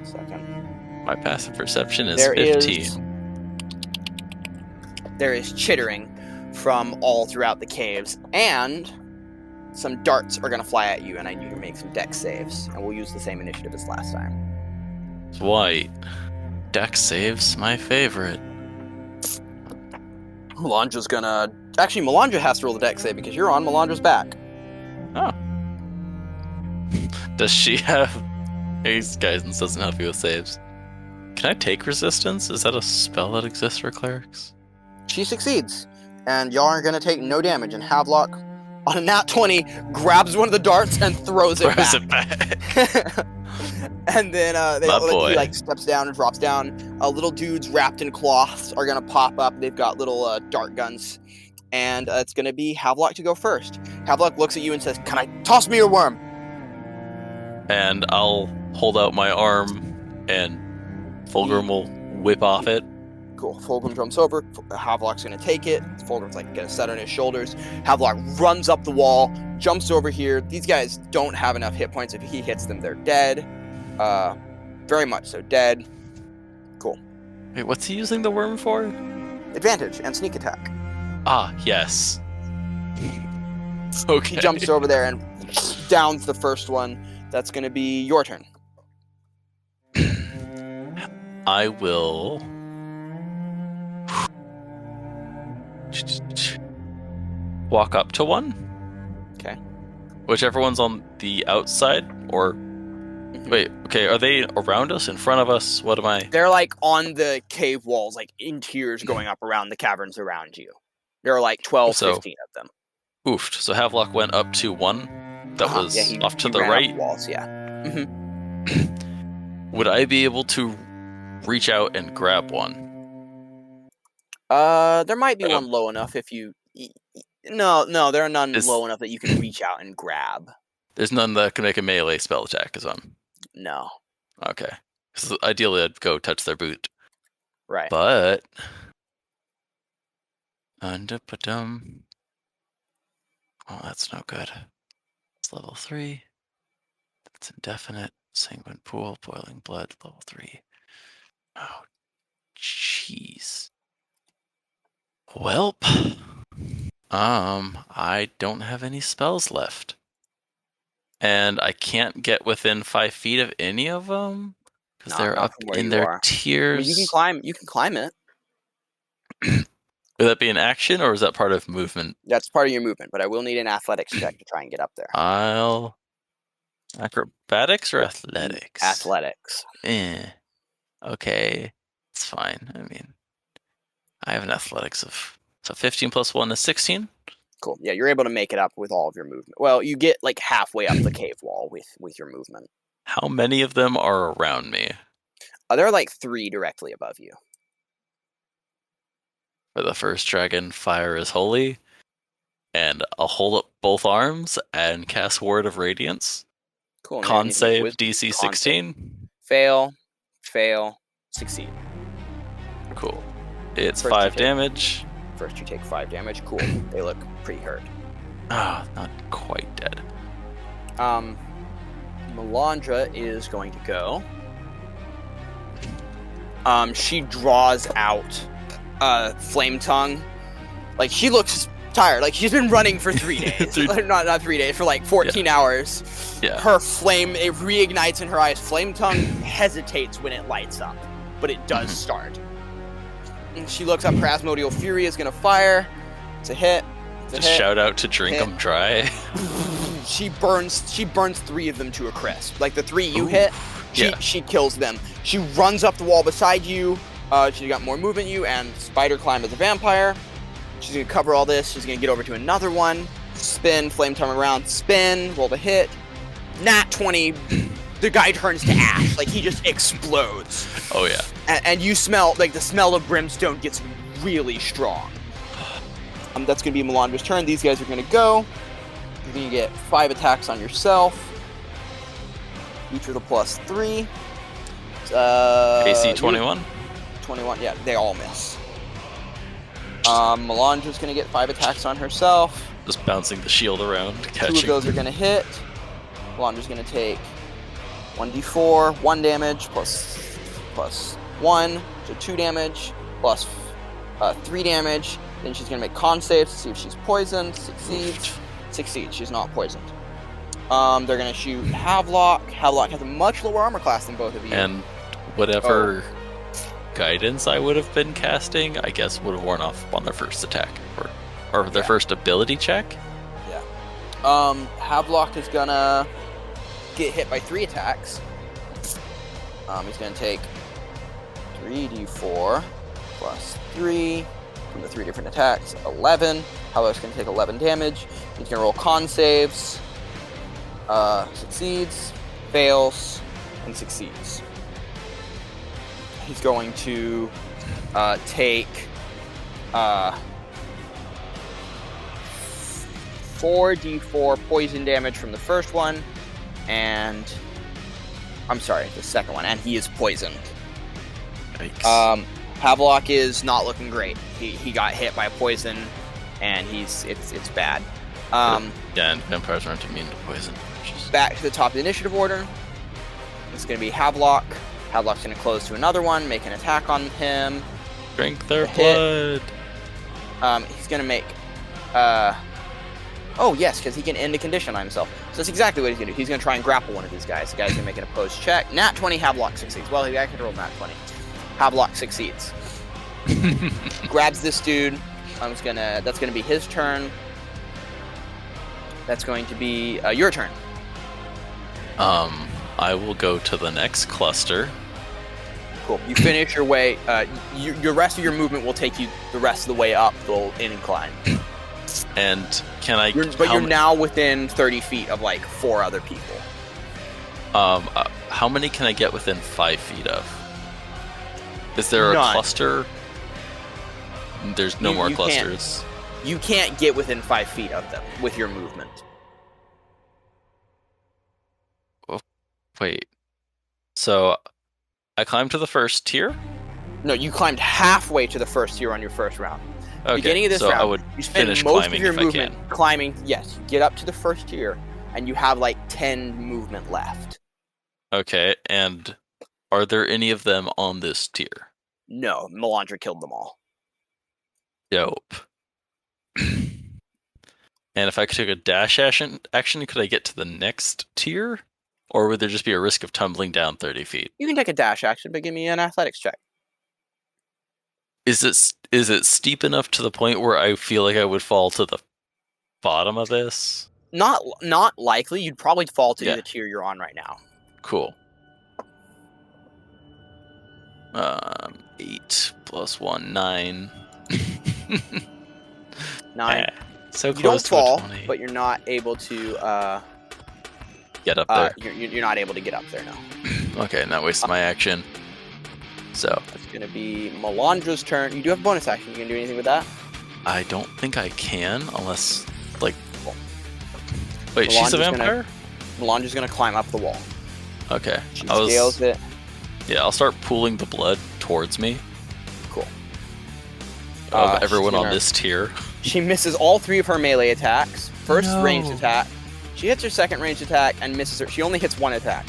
Second. My passive perception is 15. There is chittering from all throughout the caves, and some darts are going to fly at you, and I need you to make some dex saves, and we'll use the same initiative as last time. White. Dex saves, my favorite. Mylandra's gonna... Actually, Myllandra has to roll the dex save because you're on Mylandra's back. Oh. Does she have... Guidance doesn't help you with saves. Can I take resistance? Is that a spell that exists for clerics? She succeeds, and y'all are gonna take no damage, and Havelock, on a nat 20, grabs one of the darts and throws it back. And then he steps down and drops down. Little dudes wrapped in cloths are gonna pop up. They've got little dart guns, and it's gonna be Havelock to go first. Havelock looks at you and says, "Can I toss me your worm?" And I'll hold out my arm, and Fulgrim will whip off it. Cool. Fulgrim jumps over. Havelock's gonna take it. Fulgrim's gonna set on his shoulders. Havelock runs up the wall, jumps over here. These guys don't have enough hit points. If he hits them, they're dead. Very much so dead. Cool. Wait, what's he using the worm for? Advantage and sneak attack. Ah, yes. Okay. He jumps over there and downs the first one. That's gonna be your turn. I will... walk up to one. Okay. Whichever one's on the outside, or... Wait, okay, are they around us, in front of us? What am I... They're on the cave walls, in tiers going up around the caverns around you. There are 12, 15 of them. Oofed. So Havelock went up to one that was off to the right? Walls, yeah. Would I be able to reach out and grab one? There might be one low enough if you... No, there are none low enough that you can reach out and grab. There's none that can make a melee spell attack, is on. No. Okay. So ideally, I'd go touch their boot. Right. But... Oh, that's no good. It's level 3. That's indefinite. Sanguine pool, boiling blood, level 3. Oh, jeez. Welp. I don't have any spells left. And I can't get within 5 feet of any of them because they're up in their tiers. I mean, you can climb it. Would that be an action, or is that part of movement? That's part of your movement, but I will need an athletics check to try and get up there. I'll Acrobatics or athletics? Athletics. Okay. It's fine. I mean, I have an athletics of 15 plus 1 is 16. Cool. Yeah, you're able to make it up with all of your movement. Well, you get like halfway up the cave wall with your movement. How many of them are around me? There are like 3 directly above you. For the first dragon, fire is holy. And I'll hold up both arms and cast Word of Radiance. Cool. Con save DC 16. Fail, succeed. Cool. It's 5 damage. First you take 5 damage. Cool. They look pretty hurt. Ah, not quite dead. Myllandra is going to go. She draws out Flame Tongue. Like, she looks tired. Like, she's been running for 3 days. not 3 days, for like 14 hours. Yeah. Her flame, it reignites in her eyes. Flame Tongue hesitates when it lights up, but it does start. And she looks up. Her Asmodeal Fury is going to fire. It's a hit. Just shout out to drink them dry. She burns 3 of them to a crisp. Like, the 3 you hit, she kills them. She runs up the wall beside you. She got more movement than you, and spider climb as a vampire. She's going to cover all this. She's going to get over to another one. Spin, Flame Tongue around, spin, roll the hit. Nat 20, the guy turns to ash. Like, he just explodes. Oh, yeah. And you smell, like, the smell of brimstone gets really strong. That's going to be Myllandra's turn. These guys are going to go. You're going to get 5 attacks on yourself. Each with a +3. AC 21? 21, yeah, they all miss. Myllandra's going to get 5 attacks on herself. Just bouncing the shield around, catching. 2 of those are going to hit. Myllandra's going to take 1d4, 1 damage, plus 1, so 2 damage, plus 3 damage. Then she's going to make con saves to see if she's poisoned. Succeeds. She's not poisoned. They're going to shoot Havelock. Havelock has a much lower armor class than both of you. And whatever guidance I would have been casting, I guess would have worn off on their first attack. Or their first ability check. Yeah. Havelock is going to get hit by 3 attacks. He's going to take 3d4 plus 3 from the 3 different attacks. 11. Havelock's going to take 11 damage. He's going to roll con saves. Succeeds, fails, and succeeds. He's going to take 4d4 poison damage from the first one, and I'm sorry, the second one, and he is poisoned. Yikes. Havelock is not looking great. He got hit by poison, and it's bad. Yeah, and vampires aren't immune to poison. Back to the top of the initiative order. It's going to be Havelock. Havelock's going to close to another one, make an attack on him. Drink their blood. He's going to make... oh, yes, because he can end a condition on himself. So that's exactly what he's going to do. He's going to try and grapple one of these guys. The guy's going to make an opposed check. Nat 20, Havelock succeeds. Well, the guy can roll Nat 20. Havelock succeeds. Grabs this dude. That's going to be his turn. That's going to be your turn. I will go to the next cluster. Cool. You finish your way. Your rest of your movement will take you the rest of the way up the incline. And can I? You're now within 30 feet of like 4 other people. How many can I get within 5 feet of? Is there None. a cluster? There's no more clusters. You can't get within 5 feet of them with your movement. Wait. So I climbed to the first tier? No, you climbed halfway to the first tier on your first round. Okay, Beginning of this so round, I would you spend finish most climbing of your if movement I can. climbing. Yes, get up to the first tier, and you have like 10 movement left. Okay, and are there any of them on this tier? No, Myllandra killed them all. Dope. And if I took a dash action, could I get to the next tier? Or would there just be a risk of tumbling down 30 feet? You can take a dash action, but give me an athletics check. Is it steep enough to the point where I feel like I would fall to the bottom of this? Not likely. You'd probably fall to Yeah. the tier you're on right now. Cool. 8 plus 1, 9. 9. So You close don't to a fall, 20. but you're not able to. Get up there. You're not able to get up there now. Okay, and that wastes my action. So It's gonna be Myllandra's turn. You do have a bonus action. You gonna do anything with that? I don't think I can unless, like... Wait, she's a Myllandra's vampire? Myllandra's gonna climb up the wall. Okay. She scales it. Yeah, I'll start pooling the blood towards me. Cool. Of everyone she's on gonna- this tier. She misses all 3 of her melee attacks. First No. ranged attack. She hits her second ranged attack and misses her. She only hits 1 attack,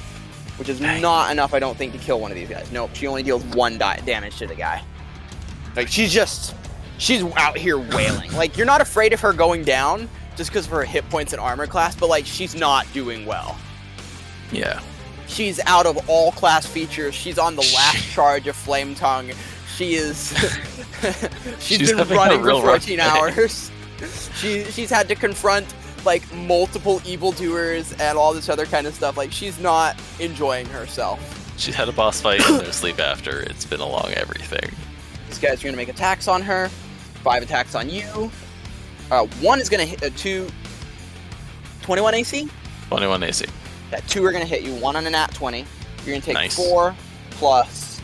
which is Dang. not enough, I don't think, to kill one of these guys. Nope, she only deals 1 damage to the guy. Like, she's out here wailing. Like, you're not afraid of her going down just because of her hit points and armor class, but, like, she's not doing well. Yeah. She's out of all class features. She's on the last charge of Flame Tongue. She is... she's been having a running for real rough 14 day. hours. She's had to confront, like, multiple evildoers and all this other kind of stuff. Like, she's not enjoying herself. She's had a boss fight and no sleep after. It's been a long everything. These guys are going to make attacks on her. 5 attacks on you. 1 is going to hit 2... 21 AC? 21 AC. Yeah, 2 are going to hit you. 1 on a nat 20. You're going to take Nice. 4 plus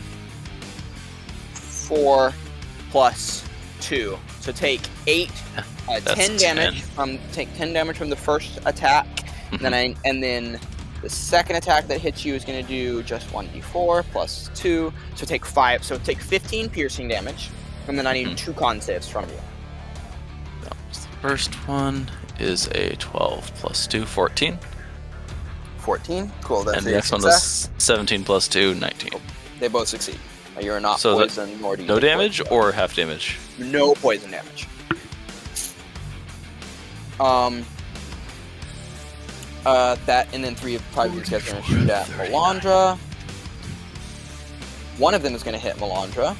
4 plus 2. So take 8, That's 10 damage from take 10 damage from the first attack, Mhm. and then the second attack that hits you is going to do just 1d4 plus 2. So take 5. So take 15 piercing damage, and then I need Mhm. 2 con saves from you. The first one is a 12 plus 2, 14. 14. Cool. That's And the a next one success. is 17 plus 2, 19. They both succeed. You're not So that- poisoned, nor do you No take damage poison. or half damage? No poison damage. That, and then 3 of 5 of these guys are going to shoot at Myllandra. 1 of them is going to hit Myllandra.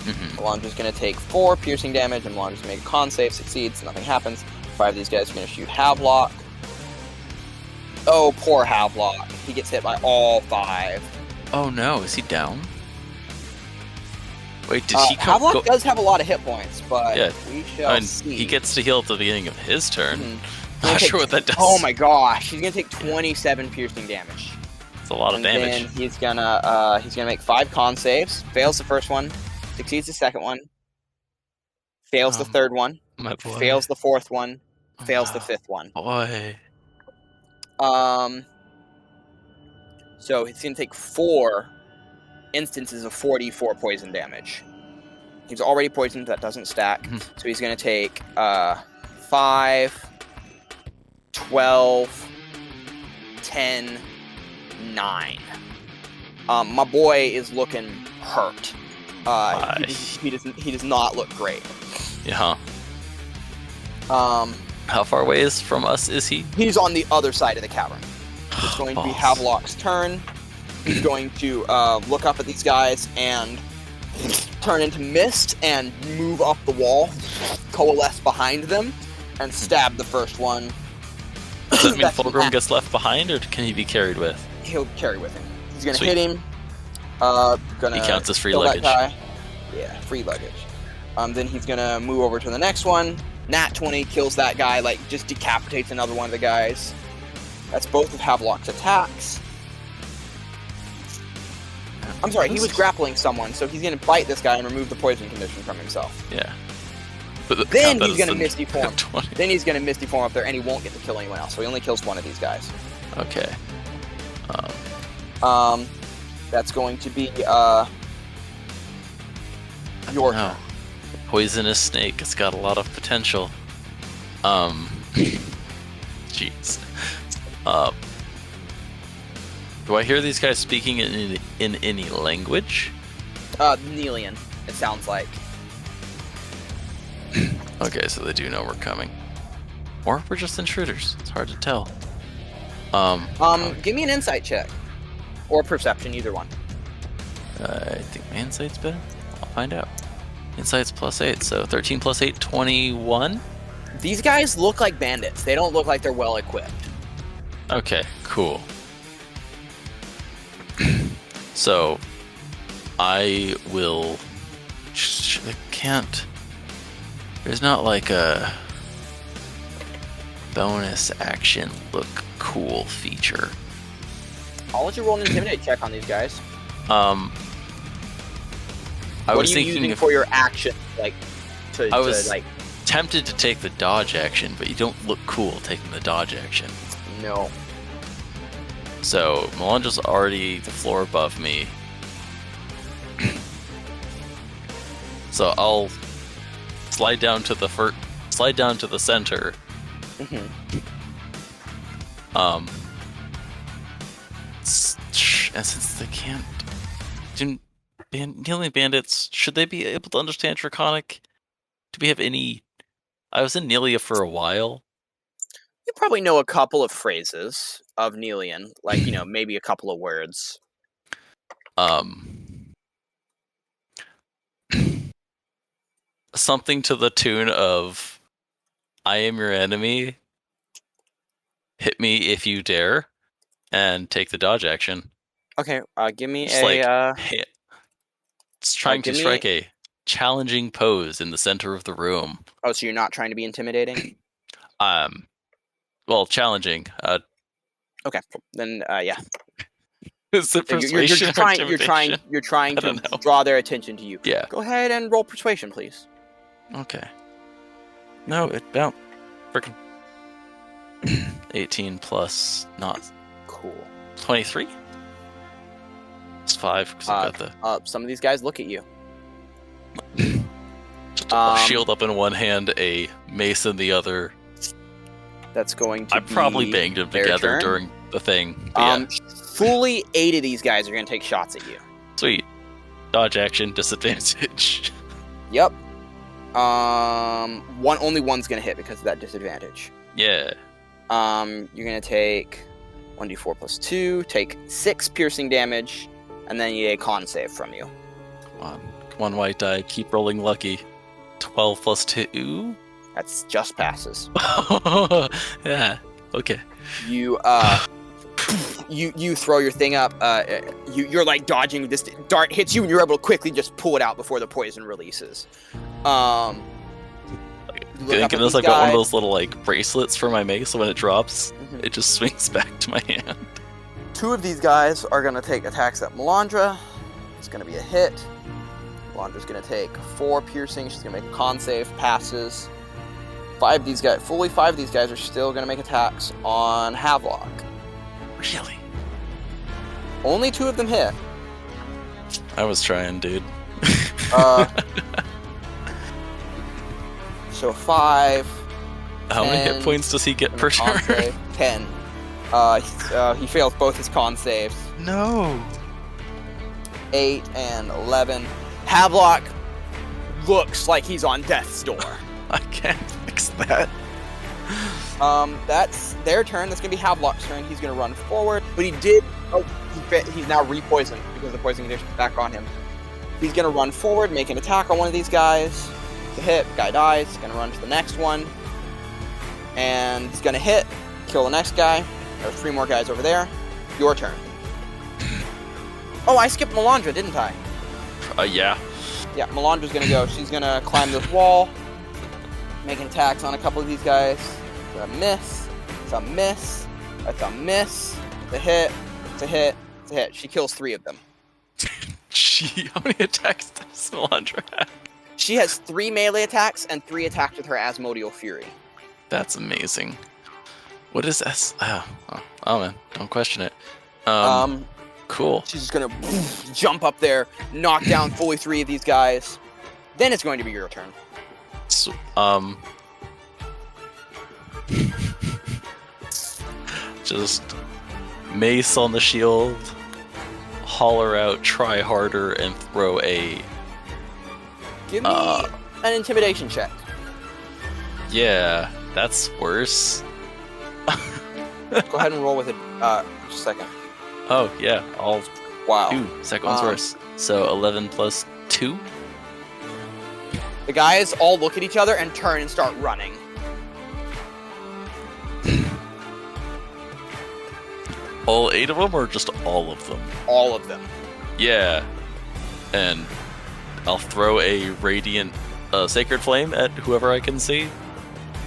Mm-hmm. Myllandra's going to take 4 piercing damage, and Myllandra's going to make a con save, succeeds, nothing happens. 5 of these guys are going to shoot Havelock. Oh, poor Havelock. He gets hit by all 5. Oh no, is he down? Wait, did he come? Havelock does have a lot of hit points, but Yeah, we shall I mean, see. he gets to heal at the beginning of his turn. Mhm. Not sure what that does. Oh my gosh, he's gonna take 27 piercing damage. It's a lot of And damage. then he's gonna make 5 con saves. Fails the first one, succeeds the second one, fails the third one, My boy. fails the fourth one, fails the Oh, 5th one. Boy. So he's gonna take 4 instances of 44 poison damage. He's already poisoned, that doesn't stack. Mhm. So he's gonna take 5, 12, 10, 9. My boy is looking hurt. He does not look great. Yeah. Um, How far away is from us is he? he's on the other side of the cavern. It's going to be Balls. Havelock's turn. He's going to look up at these guys and turn into mist and move up the wall, coalesce behind them, and stab the first one. Does that mean That's Fulgrim an gets left behind, or can he be carried with? He'll carry with him. He's gonna Sweet. hit him. Gonna He counts as free kill that luggage. guy. Yeah, free luggage. Then he's gonna move over to the next one. Nat 20 kills that guy, like just decapitates another one of the guys. That's both of Havelock's attacks. I'm sorry, he was grappling someone, so he's gonna bite this guy and remove the poison condition from himself. Yeah. But Then count that he's as gonna the Misty Form. 20. Then he's gonna Misty Form up there, and he won't get to kill anyone else. So he only kills one of these guys. Okay. That's going to be your No. turn. Poisonous snake. It's got a lot of potential. Jeez. Do I hear these guys speaking in any language? Nelian, it sounds like. Okay, so they do know we're coming. Or we're just intruders. It's hard to tell. Give me an insight check. Or perception, either one. I think my insight's better. I'll find out. Insight's +8, so 13 + 8, 21. These guys look like bandits. They don't look like they're well equipped. Okay, cool. So, I will... I can't... There's not like a bonus action look cool feature. I'll let you roll an intimidate check on these guys. I what was are you thinking using for your action? Like, I was tempted to take the dodge action, but you don't look cool taking the dodge action. No. So Myllandra's already the floor above me. So I'll slide down to the center. Mm-hmm. And since they can't, kneeling bandits, should they be able to understand Draconic? Do we have any? I was in Nelia for a while. You probably know a couple of phrases of Nelian, like, maybe a couple of words. Something to the tune of, I am your enemy, hit me if you dare, and take the dodge action. Okay, give me Just hit. It's trying to strike a challenging pose in the center of the room. Oh, so you're not trying to be intimidating? Well, challenging. Okay, then yeah. Is it persuasion you're trying to draw their attention to you. Yeah. Go ahead and roll persuasion, please. Okay. No, it bounced. Freaking 18 plus not cool. 23. It's 5 because I got the. Some of these guys look at you. Just a shield up in one hand, a mace in the other. That's going to. I probably banged them together during the thing. Yeah. Fully 8 of these guys are going to take shots at you. Sweet. Dodge action, disadvantage. Yep. Only one's going to hit because of that disadvantage. Yeah. You're going to take 1d4 plus 2, take 6 piercing damage, and then you get a con save from you. Come on. One white die, keep rolling lucky. 12 plus 2? That's just passes. Yeah, okay. You throw your thing up. You're like dodging. This dart hits you, and you're able to quickly just pull it out before the poison releases. I've got one of those little like bracelets for my mace, so when it drops, it just swings back to my hand. 2 of these guys are going to take attacks at Myllandra. It's going to be a hit. Myllandra's going to take 4 piercing. She's going to make a con save, passes. 5 of these guys are still going to make attacks on Havelock. Really? Only 2 of them hit. I was trying, dude. So 5. How many hit points does he get per turn? 10. He fails both his con saves. No. 8 and 11. Havelock looks like he's on death's door. I can't fix that. That's their turn. That's gonna be Havelock's turn. He's gonna run forward, but he did. Oh, he's now repoisoned because the poison condition is back on him. He's gonna run forward, make an attack on one of these guys. To hit, guy dies. He's gonna run to the next one, and he's gonna hit, kill the next guy. There are 3 more guys over there. Your turn. Oh, I skipped Myllandra, didn't I? Yeah. Yeah, Myllandra's gonna go. She's gonna climb this wall, making attacks on a couple of these guys. It's a miss. It's a miss. It's a miss. It's a hit. It's a hit. It's a hit. She kills 3 of them. Gee, how many attacks does Myllandra have? She has 3 melee attacks and 3 attacks with her Asmodeal Fury. That's amazing. What is S? Oh man, don't question it. Cool. She's just gonna jump up there, knock down fully 3 of these guys. Then it's going to be your turn. So, just mace on the shield, holler out, try harder, and throw a. Give me an intimidation check. Yeah, that's worse. Go ahead and roll with it. Just a second. Oh yeah, I'll. Wow. 2. Second one's worse. So 11 plus 2. The guys all look at each other and turn and start running. All 8 of them, or just all of them? All of them. Yeah. And I'll throw a radiant sacred flame at whoever I can see.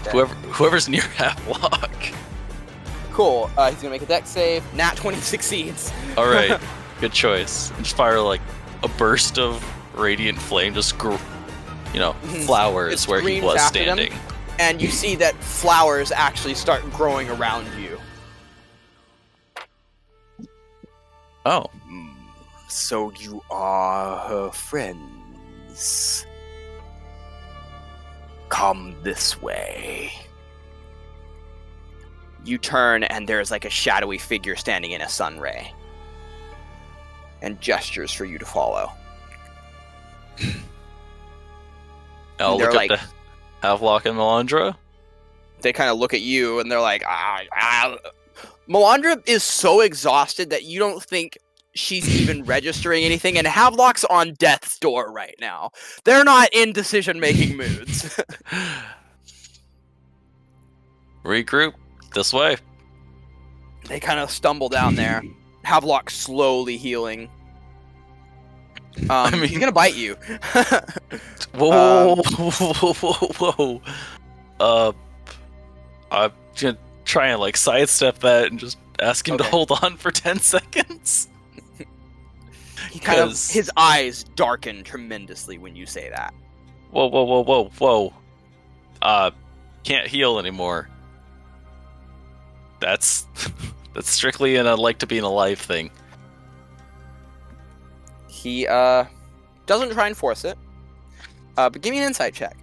Okay. Whoever's near Half-Lock. Cool. He's gonna make a dex save. Nat 20 succeeds. All right. Good choice. And just fire like a burst of radiant flame, just flowers It where he screams was after them. standing. And you see that flowers actually start growing around you. Oh. So you are her friends. Come this way. You turn and there's like a shadowy figure standing in a sun ray. And gestures for you to follow. I'll They're look like- up to Havelock and Myllandra. They kind of look at you and they're like, Myllandra is so exhausted that you don't think she's even registering anything, and Havelock's on death's door right now. They're not in decision-making moods. Regroup this way. They kind of stumble down there. Havelock slowly healing. He's gonna bite you. Whoa, whoa. I'm gonna try and like sidestep that and just ask him to Okay. hold on for 10 seconds. He kind of, 'Cause- his eyes darken tremendously when you say that. Whoa. Can't heal anymore. That's strictly an like to be in a life thing. He doesn't try and force it. But give me an insight check.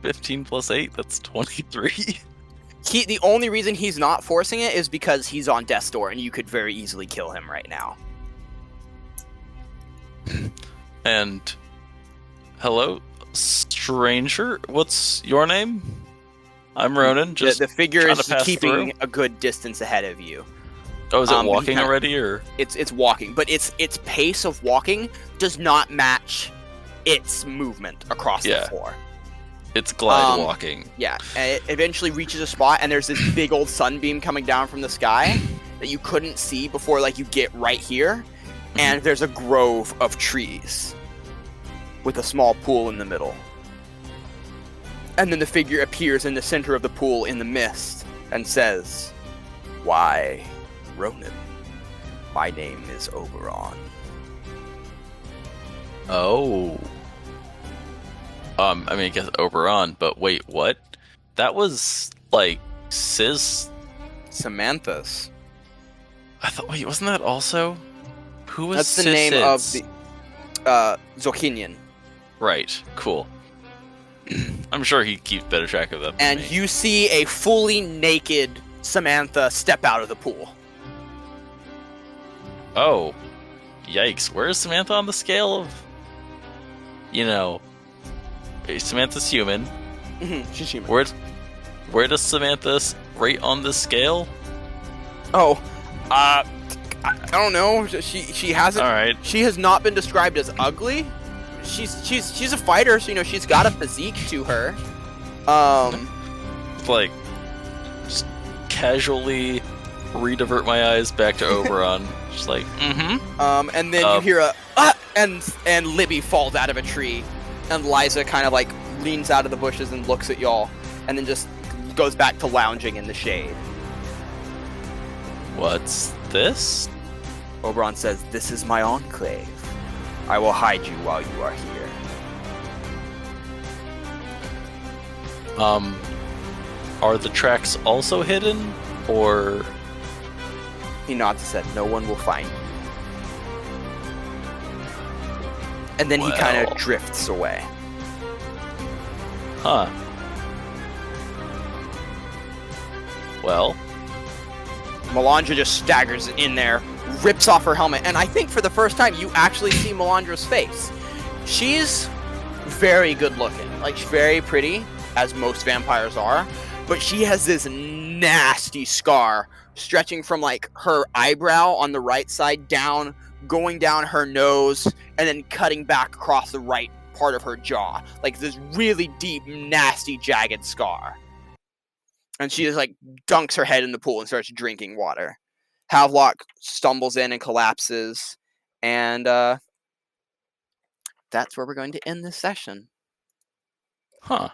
15 plus 8, that's 23. The only reason he's not forcing it is because he's on death's door, and you could very easily kill him right now. And hello, stranger. What's your name? I'm Ronan. Just The figure trying is to pass keeping through. a good distance ahead of you. Oh, is it he walking kinda- already, or It's walking, but its pace of walking does not match its movement across Yeah. the floor. it's glide Um, walking? Yeah, and it eventually reaches a spot, and there's this big old sunbeam coming down from the sky that you couldn't see before, like, you get right here, and there's a grove of trees with a small pool in the middle. And then the figure appears in the center of the pool in the mist and says, "Why, Ronan, my name is Oberon." Oh. I guess Oberon, but wait, what? That was like Samantha's. I thought. Wait, wasn't that also? Who was? That's the name of Sis? the Zokinian. Right. Cool. I'm sure he keeps better track of them. And than me. you see a fully naked Samantha step out of the pool. Oh, yikes! Where is Samantha on the scale of? Samantha's human. She's human. Where does Samantha rate on this scale? Oh, I don't know. She hasn't. All right. She has not been described as ugly. She's a fighter, so she's got a physique to her. It's like just casually redivert my eyes back to Oberon. Just like, And then you hear a and Libby falls out of a tree, and Liza kind of like leans out of the bushes and looks at y'all, and then just goes back to lounging in the shade. What's this? Oberon says, "This is my enclave. I will hide you while you are here." Are the tracks also hidden, or? He nods and said, "No one will find you." And then he kind Well. of drifts away. Huh. Well, Myllandra just staggers in there, rips off her helmet, and I think for the first time you actually see Melandra's face. She's very good looking, like she's very pretty, as most vampires are, but she has this nasty scar stretching from like her eyebrow on the right side down, going down her nose, and then cutting back across the right part of her jaw. Like this really deep, nasty, jagged scar. And she just like dunks her head in the pool and starts drinking water. Havelock stumbles in and collapses, and that's where we're going to end this session. Huh.